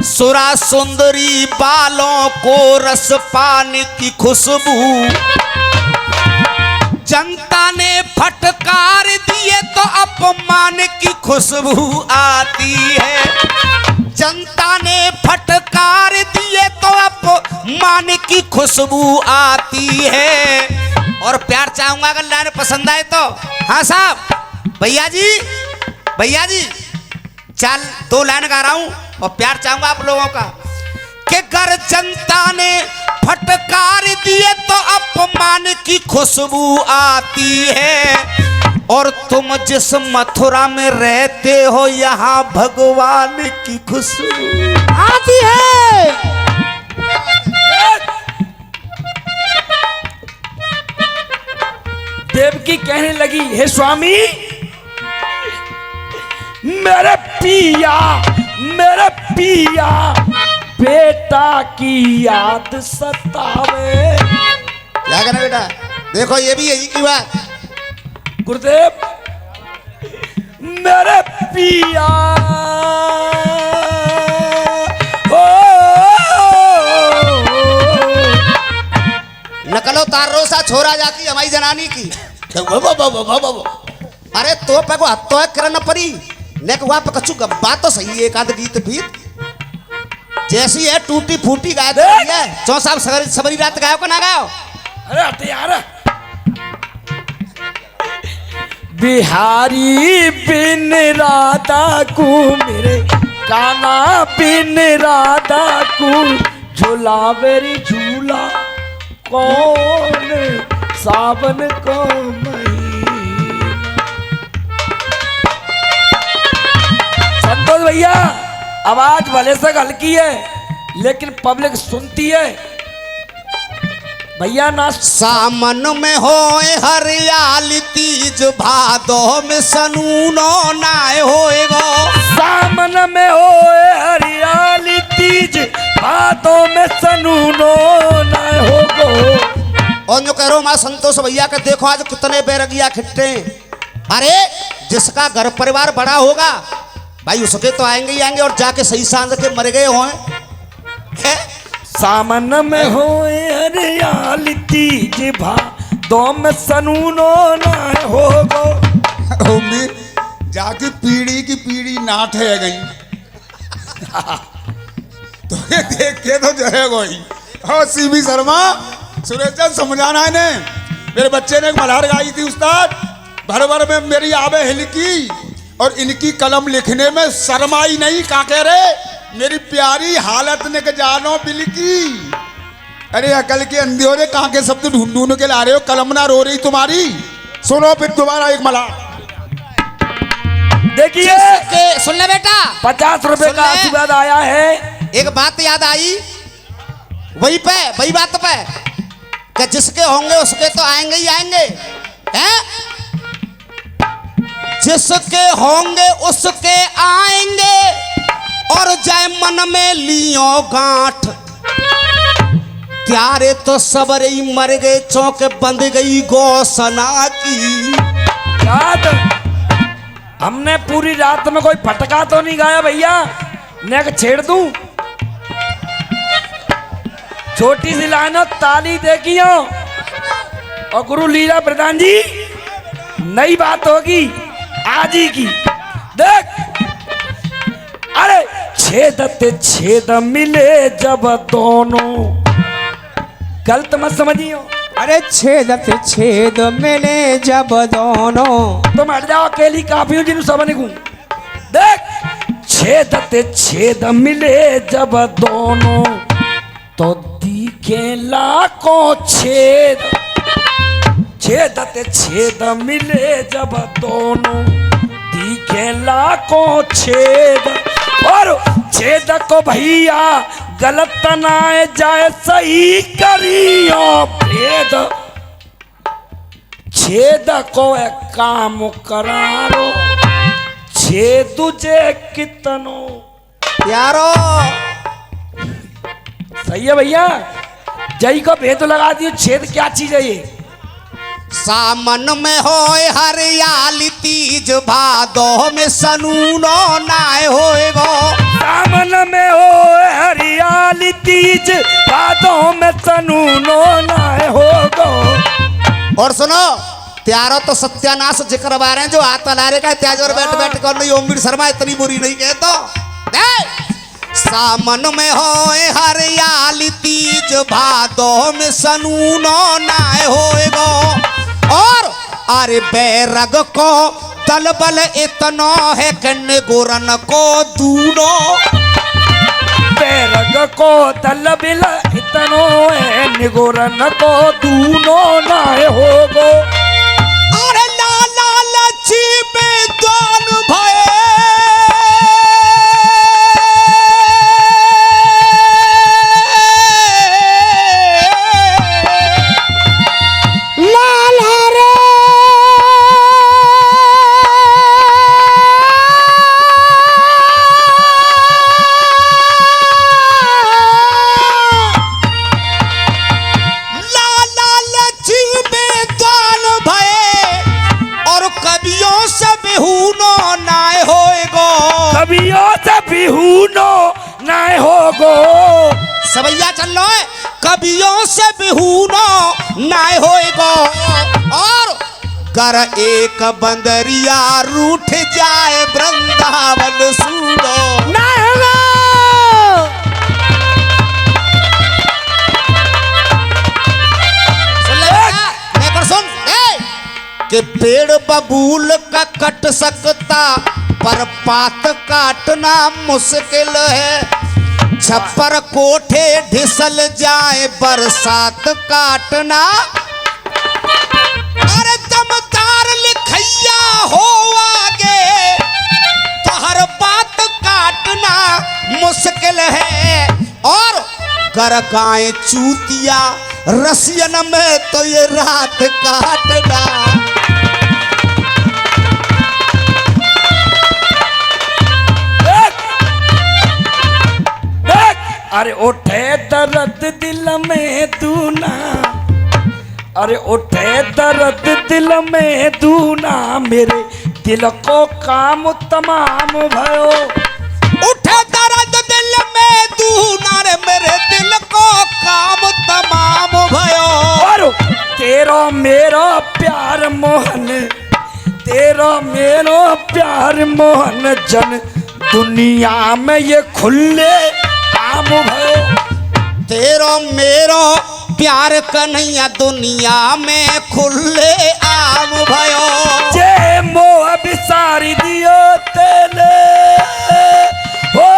सुरा सुंदरी बालों को रस पान की खुशबू, जनता ने फटकार दिए तो अपमान की खुशबू आती है, जनता ने फटकार दिए तो अपमान की खुशबू आती है। और प्यार चाहूंगा अगर लाइन पसंद आए तो। हाँ साहब, भैया जी चल 2 लाइन गा रहा हूं और प्यार चाहूंगा आप लोगों का कि गर जनता ने फटकार दिए तो अपमान की खुशबू आती है, और तुम जिस मथुरा में रहते हो यहाँ भगवान की खुशबू आती है। देवकी कहने लगी, हे स्वामी, मेरे पिया बेटा की याद सतावे। क्या करना बेटा, देखो ये भी यही की बात। गुरुदेव, मेरे पिया नकलो तारो सा छोरा जाती हमारी जनानी की। अरे तो पे को हत्तो है करना परी ने को पे कछु बात तो सही है। एक आध गीत भी जैसी है टूटी फूटी गाय है। चौ साहब सबरी रात गायो को ना गायो। अरे हट यार, बिहारी बिन राधा को मेरे काना बिन राधा को झूलावेरी झूला कौन सावन को महीना। संतोष भैया, आवाज भले से हल्की है लेकिन पब्लिक सुनती है भैया ना। सामन में होए हरियाली तीज भादो में सनूनो नाय होएगो। सामन में होए हरियाली तीज भादो में सनूनो नाय होगो। और जो कह रहा हूँ माँ संतोष भैया के देखो आज कितने बेरगिया खिट्टे। अरे जिसका घर परिवार बड़ा होगा भाई उसके तो आएंगे ही आएंगे और जाके सही सांझ के मर गए हों। सामन में होए हरियाली तीज भादो में सनूनो नाय होगो। जाके पीढ़ी की पीढ़ी नाट है गई तो ये देख के तो जय गई। हाँ सीबी शर्मा, सुरेश चंद समझाना है ने। मेरे बच्चे ने एक मल्हार गाई थी उस्ताद, भर भर में मेरी आवे हिलकी और इनकी कलम लिखने में शर्माई नहीं। का कह रहे मेरी प्यारी हालत ने के जानो बिलकी। अरे अकल के अंधे कहाँ के शब्द ढूंढ ढूंढ के ला रहे हो, कलम ना रो रही तुम्हारी। सुनो फिर दोबारा एक मल्हार देखिए। सुन ले बेटा, 50 रुपए का आशीर्वाद आया है। एक बात याद आई वही बात पे कि जिसके होंगे उसके तो आएंगे ही आएंगे हैं। जिसके होंगे उसके आएंगे और जय मन में लियो गांठ। त्यारे तो सबरे ही मर गए, चौके बंद गई गौसना की। याद हमने पूरी रात में कोई फटका तो नहीं गाया भैया, ने छेड़ दूं। छोटी सी लाइन ताली देखियो। और गुरु लीला प्रधान जी, नई बात होगी आज ही की। देख, अरे छेदते छेद मिले जब दोनों, गलत मत समझियो। अरे छेद छेद मिले जब दोनों। तुम हट जाओ, अकेली काफी हूं जिन्हों समझ गूं। देख, छेदते छेद मिले जब दोनों तो दिखे लाखों छेद। छेदते छेद मिले जब दोनों दिखे लाखों छेद। और छेद को भैया गलत ना जाए, सही करियो भेद। छेद को एक काम करारो, छेद तुझे कितनो यारो सही है भैया, जई को भेद लगा दियो। छेद क्या चीज है ये? सामन में होए हरियाली तीज भादो में सनूनो नाय होएगो। सामन में हो हरियाली तीज भादों में सनूनो नाय होगो। और सुनो, त्यारो तो सत्यानाश जिक्र बारे जो आता लारे का त्याज और बैठ बैठ कर नहीं। ओमवीर शर्मा इतनी बुरी नहीं कहतो। सामन में होए हरियाली तीज भादो में सनूनो नाय होएगो। और अरे बैरग को तलबल इतनो है कन्ने गोरन को दूनो। बैरग को तलबल इतनो है निगोरन को दूनो नाय होगो। अरे लाला लची बेदान भये नाय होगो। सवैया चल लो है, कबियों से बिहूनो नाय होएगो। और कर एक बंदरिया रूठ जाए वृंदावन सूनो नाय होगा। सुन ले बेटा, मैं कर सुन कि पेड़ बबूल का कट सकता पर पात काटना मुश्किल है। छप्पर कोठे ढिसल जाए बरसात काटना। अरे दमदार लिखैया हो आगे तो हर बात काटना मुश्किल है। और कर गाय चूतिया रसियन में तो ये रात काटना। अरे उठे दर्द दिल में दूना, अरे उठे दर्द दिल में दूना, मेरे दिल को काम तमाम भयो। उठे दर्द दिल में दूना रे मेरे दिल को काम तमाम भयो। और तेरा मेरा प्यार मोहन, तेरा मेरा प्यार मोहन जन दुनिया में ये खुले आम भयो। तेरो मेरो प्यार कन्हैया दुनिया में खुले आम भयो। जे मोह बिसारी दियो तेने ओ,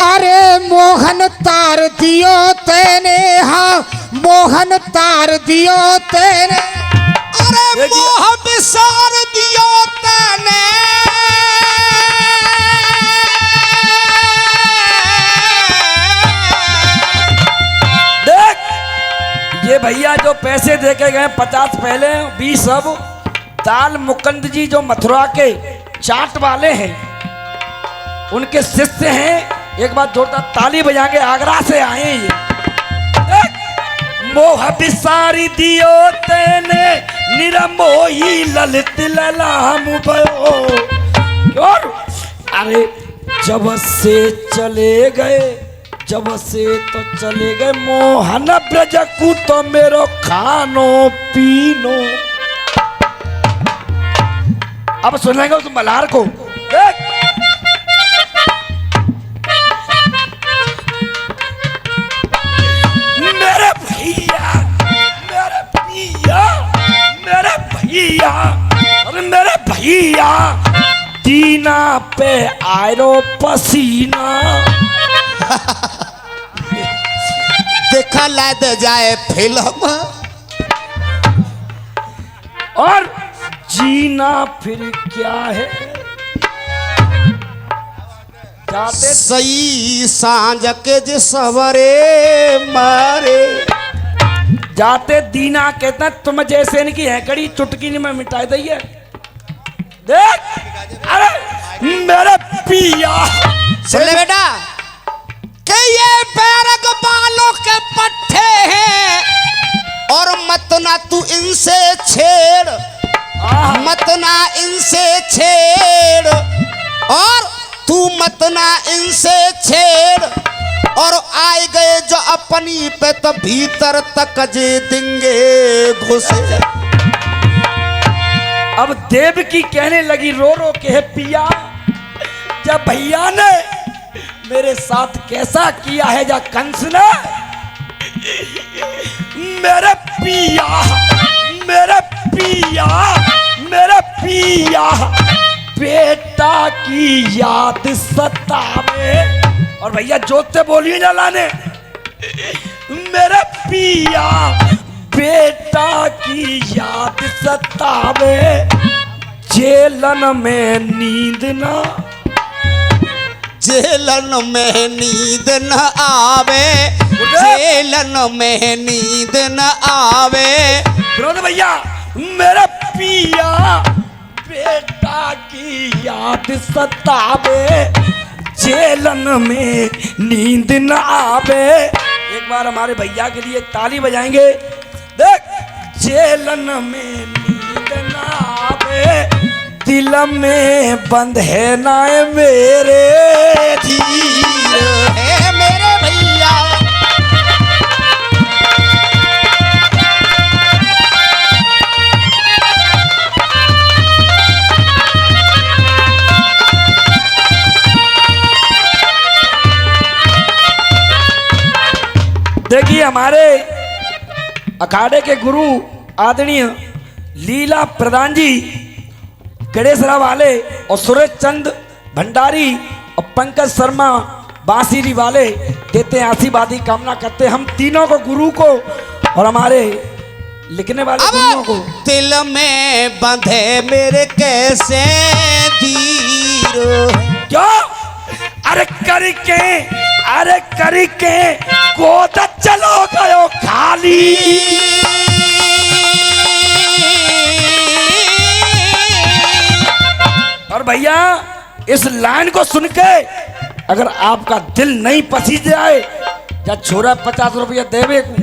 अरे मोहन तार दियो तेने, हाँ मोहन तार दियो तेने। अरे मोह बिसार दियो तेने। ये भैया जो पैसे देके गए 50 पहले 20 अब दाल मुकंद जी जो मथुरा के चाट वाले हैं उनके शिष्य हैं। एक बार जोरदार ताली बजा के आगरा से आए ये। मोह बिसारी दियो तेने निरमोही ललित ललाम भयो। और अरे जब से चले गए, जब से तो चले गए मोहन ब्रज को तो मेरो खानो पीनो। अब सुनेंगे उस मल्हार को। मेरे भैया, मेरे भैया, मेरे भैया, अरे मेरे भैया दीना पे आयरो पसीना। देखा लद जाए फिल्म और जीना फिर क्या है। जाते सही सांझ के जे सवरे मारे। जाते दीना कहता तुम जैसे इनकी हैकड़ी चुटकी में मिटा दी है। देख अरे मेरे पिया सुन ले बेटा कि ये बैरग बालों के पट्टे हैं और मत ना तू इनसे छेड़, मत ना इनसे छेड़, और तू मत ना इनसे छेड़, और आए गए जो अपनी पे तो भीतर तक जे देंगे घुसे। अब देव की कहने लगी रो रो के है पिया, जब भैया ने मेरे साथ कैसा किया है जा कंस ने, मेरे पिया मेरे पिया मेरे पिया बेटा की याद सतावे। और भैया जोत से बोलिए ना लाने, मेरे पिया बेटा की याद सतावे, जेलन में नींद ना, जेलन में नींद न आवे, जेलन में नींद न आवे। विनोद भैया मेरे पिया बेटा की याद सतावे, जेलन में नींद न आवे। एक बार हमारे भैया के लिए ताली बजाएंगे। देख जेलन में नींद न आवे, दिल में बंद है ना मेरे धीर है मेरे भैया। देखिए हमारे अखाड़े के गुरु आदरणीय लीला प्रधान जी, गणेशरा वाले और सुरेश चंद भंडारी और पंकज शर्मा बांसीरी वाले देते हैं आशीर्वादी कामना करते हैं हम तीनों को, गुरु को और हमारे लिखने वाले गुरुओं को। दिल में बंधे मेरे कैसे धीर, क्यों अरे करके गोद चलो गयो खाली। और भैया इस लाइन को सुन के अगर आपका दिल नहीं पसीज जाए या छोरा 50 रुपया देवे को,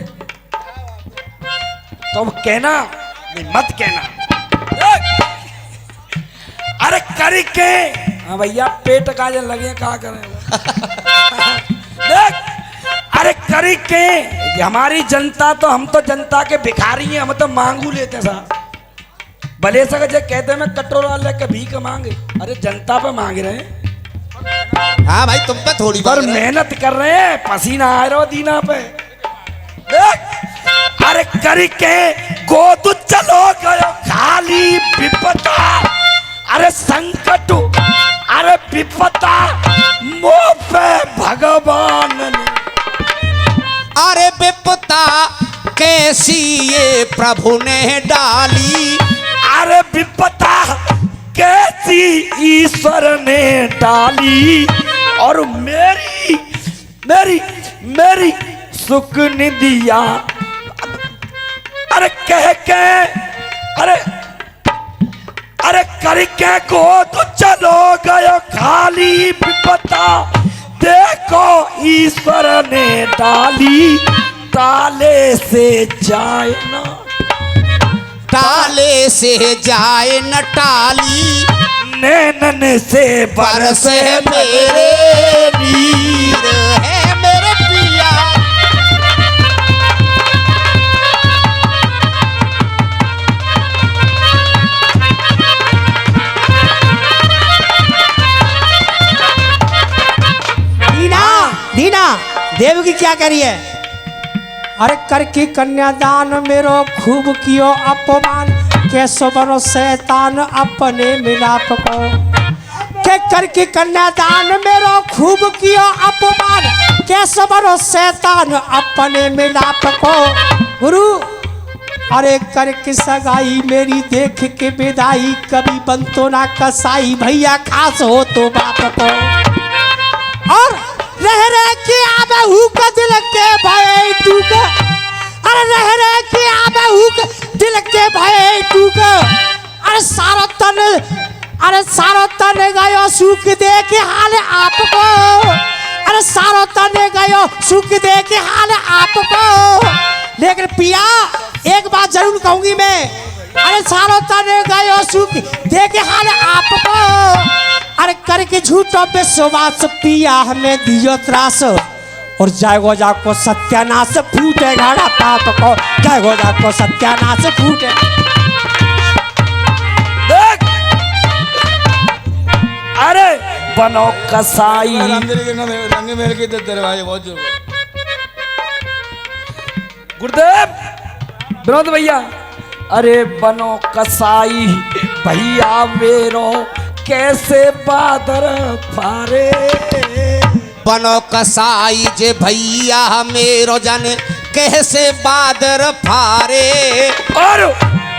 तो कहना नहीं, मत कहना। अरे करके हाँ भैया पेट का जो लगे क्या करें देख अरे करके हमारी जनता तो, हम तो जनता के भिखारी हैं, हम तो मांगू लेते साहब। भले सके जो कहते हैं मैं कटोरा लेके भीख मांगे, अरे जनता पे मांग रहे हैं। हाँ भाई तुम पे थोड़ी पर मेहनत कर रहे हैं, पसीना आ रहा दीना पे। देख अरे करके गोद चलो गयो खाली विपता, अरे संकट अरे विपता मुँह पे भगवान ने, अरे विपता कैसी ये प्रभु ने डाली, अरे विपता कैसी ईश्वर ने डाली। और मेरी मेरी मेरी सुख निदिया अरे कह के अरे करके को तो चलो गयो खाली विपता, देखो ईश्वर ने डाली, ताले से जाए ना, ताले से जाए न टाली, नैनन से बरसे मेरे नीर है मेरे पिया। दीना देव की क्या करी है? अरे करके कन्यादान मेरो खूब कियो अपमान, कैसो बनो शैतान अपने मिलाप को। के करके कन्यादान मेरो खूब कियो अपमान, कैसो बनो शैतान अपने मिलाप को। गुरु अरे करके सगाई मेरी देख के विदाई, कभी बनतो ना कसाई, भैया खास हो तो बाप को। और रह के आबे हुक दिल के भय टूक, अरे रह के आबे हुक दिल के भय टूक, अरे सारा तन अरे सारो तने गयो सुख दे के हाल आपको, अरे सारो तने गयो सुख दे के हाल आपको। लेकिन पिया एक बात जरूर कहूंगी मैं, अरे सारो तने गयो सुख दे के हाल आपको, अरे करके झूठो विश्वास पिया हमें दियो त्रास, और जाएगो जाको सत्यानाश फूटे घड़ा पाप को, जाएगो जाको सत्यानाश फूटे। देख अरे बनो कसाई, रंग मेल के दरवाजे बहुत जोर। गुरुदेव विनोद भैया, अरे बनो कसाई भैया मेरो कैसे बादर फारे, बनो कसाई जे भैया मेरो जन कैसे बादर फारे। और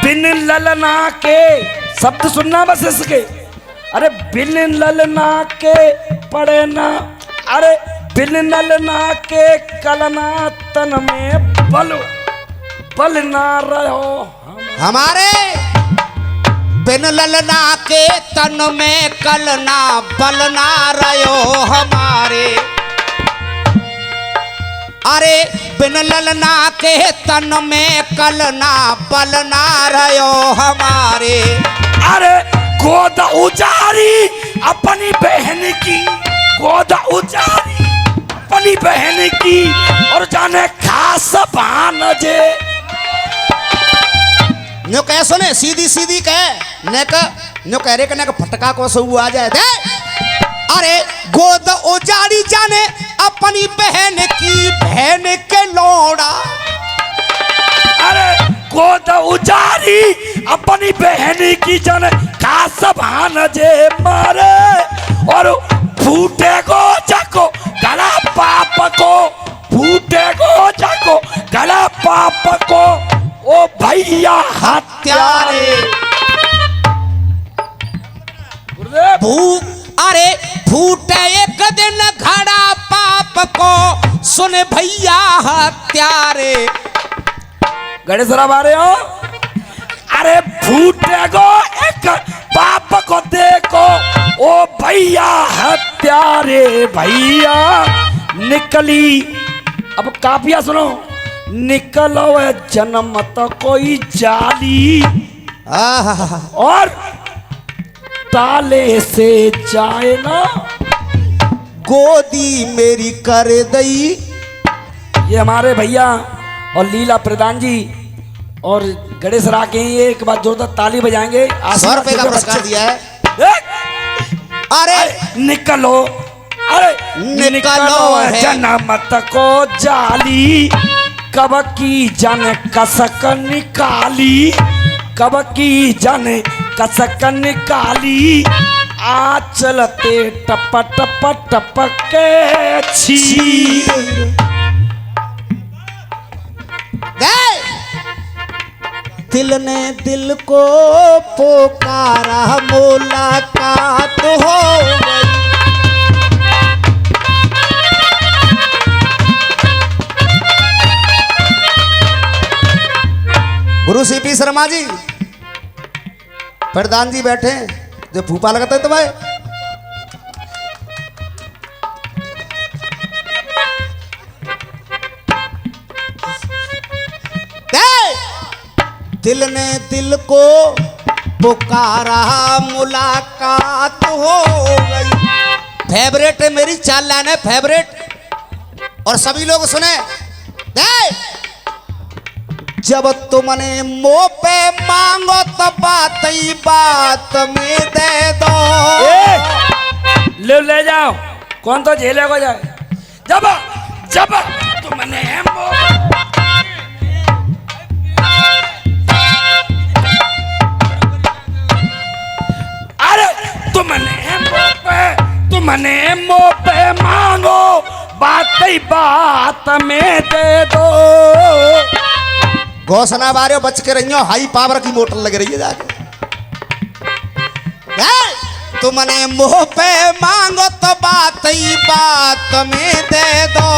बिन ललना के शब्द सुनना बस इसके, अरे बिन ललना के पड़े ना, अरे बिन ललना के कलना तन में बल ना रहो हमारे, बिन ललना के तन में कलना बल ना रहो हमारे। अरे बिन ललना के तन में कलना बल ना रहो हमारे। अरे गोद उजारी अपनी बहन की, गोद उजारी अपनी बहन की, और जाने खास भानजे। न्यो कह सुने सीधी सीधी कह ने का न्यो कह रे कने का फटका को सो आ जाए दे। अरे गोद उजाड़ी जाने अपनी बहन की, बहन के लोड़ा। अरे गोद उजारी अपनी बहन की, जाने खास भानजे मारे, और फूटे गो जाको गला पाप को, फूटे गो जाको गला पाप को, ओ भैया हत्यारे। अरे फूटे एक दिन घड़ा पाप को, सुन भैया हत्यारे। गणेश राव आ रहे हो। अरे फूटे गो एक पाप को देखो, ओ भैया हत्यारे भैया निकली। अब काफिया सुनो, निकलो जन्म तो कोई जाली, और ताले से जाए ना गोदी मेरी कर दई। ये हमारे भैया और लीला प्रधान जी और गणेश रा के एक बार जोरदार ताली बजाएंगे। 100 रुपए का पुरस्कार दिया है। अरे निकलो, अरे निकलो जनमत को जाली, कब की जन कसक निकाली, कब की जन कसक निकाली, आ चलते टप टप टप के छीर। दिल ने दिल को पुकारा, मुलाकात हो गई। गुरु सीपी शर्मा जी, प्रधान जी बैठे जो फूफा लगाते हैं तो भाई दिल ने दिल को पुकारा, मुलाकात हो गई। फेवरेट है मेरी, 4 लाइन है फेवरेट, और सभी लोग सुने। जब तुमने मुंह पे मांगो तो बात ही बात में दे दो। ले जाओ, कौन तो जेले को जाए। जब जब तुमने तुमने मुंह पे मांगो, बात ही बात में दे दो। घोषणा बारे बच के रही हो, हाई पावर की मोटर लग रही है जाके। तुमने मुंह पे मांगो तो बात ही बात में दे दो,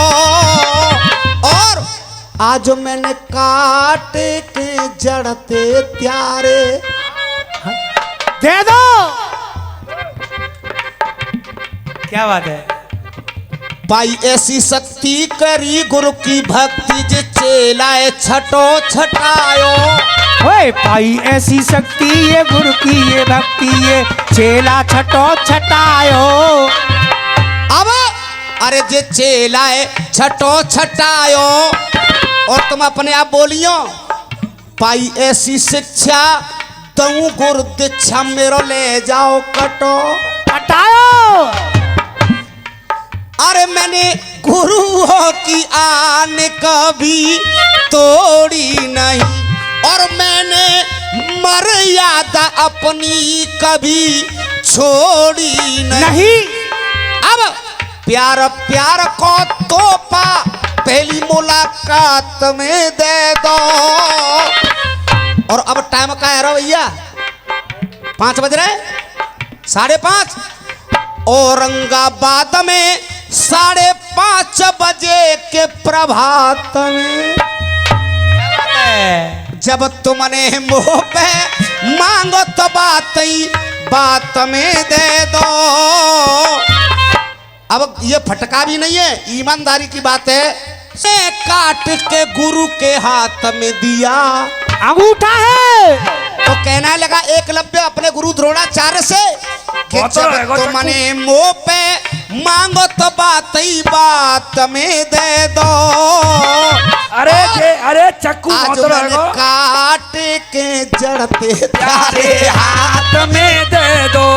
और आज मैंने काट के जड़ते त्यारे दे दो। क्या बात है। पाई ऐसी शक्ति करी गुरु की भक्ति जे चेलाए छटो छटायो। ओए पाई ऐसी शक्ति ये गुरु की ये भक्ति ये चेला छटो छटायो। अब अरे जे चेलाए छटो छटायो और तुम अपने आप बोलियो पाई ऐसी शिक्षा दऊ गुरु दीक्षा मेरो ले जाओ कटो हटाओ। अरे मैंने गुरुओं की आन कभी तोड़ी नहीं और मैंने मर्यादा अपनी कभी छोड़ी नहीं। अब प्यार प्यार को तोहफा पहली मुलाकात में दे दो। और अब टाइम का है भैया 5 बज रहे 5:30। औरंगाबाद में 5:30 बजे के प्रभात में जब तुमने मुंह पे मांगो तो बात में दे दो। अब ये फटका भी नहीं है, ईमानदारी की बात है। से काट के गुरु के हाथ में दिया अंगूठा है। तो कहना लगा एकलव्य अपने गुरु द्रोणाचार्य से कि जब तुमने मुंह पे मांगो तो बात में दे दो। अरे चक्कू आज मैंने काट के जड़ते प्यारे हाथ में दे दो।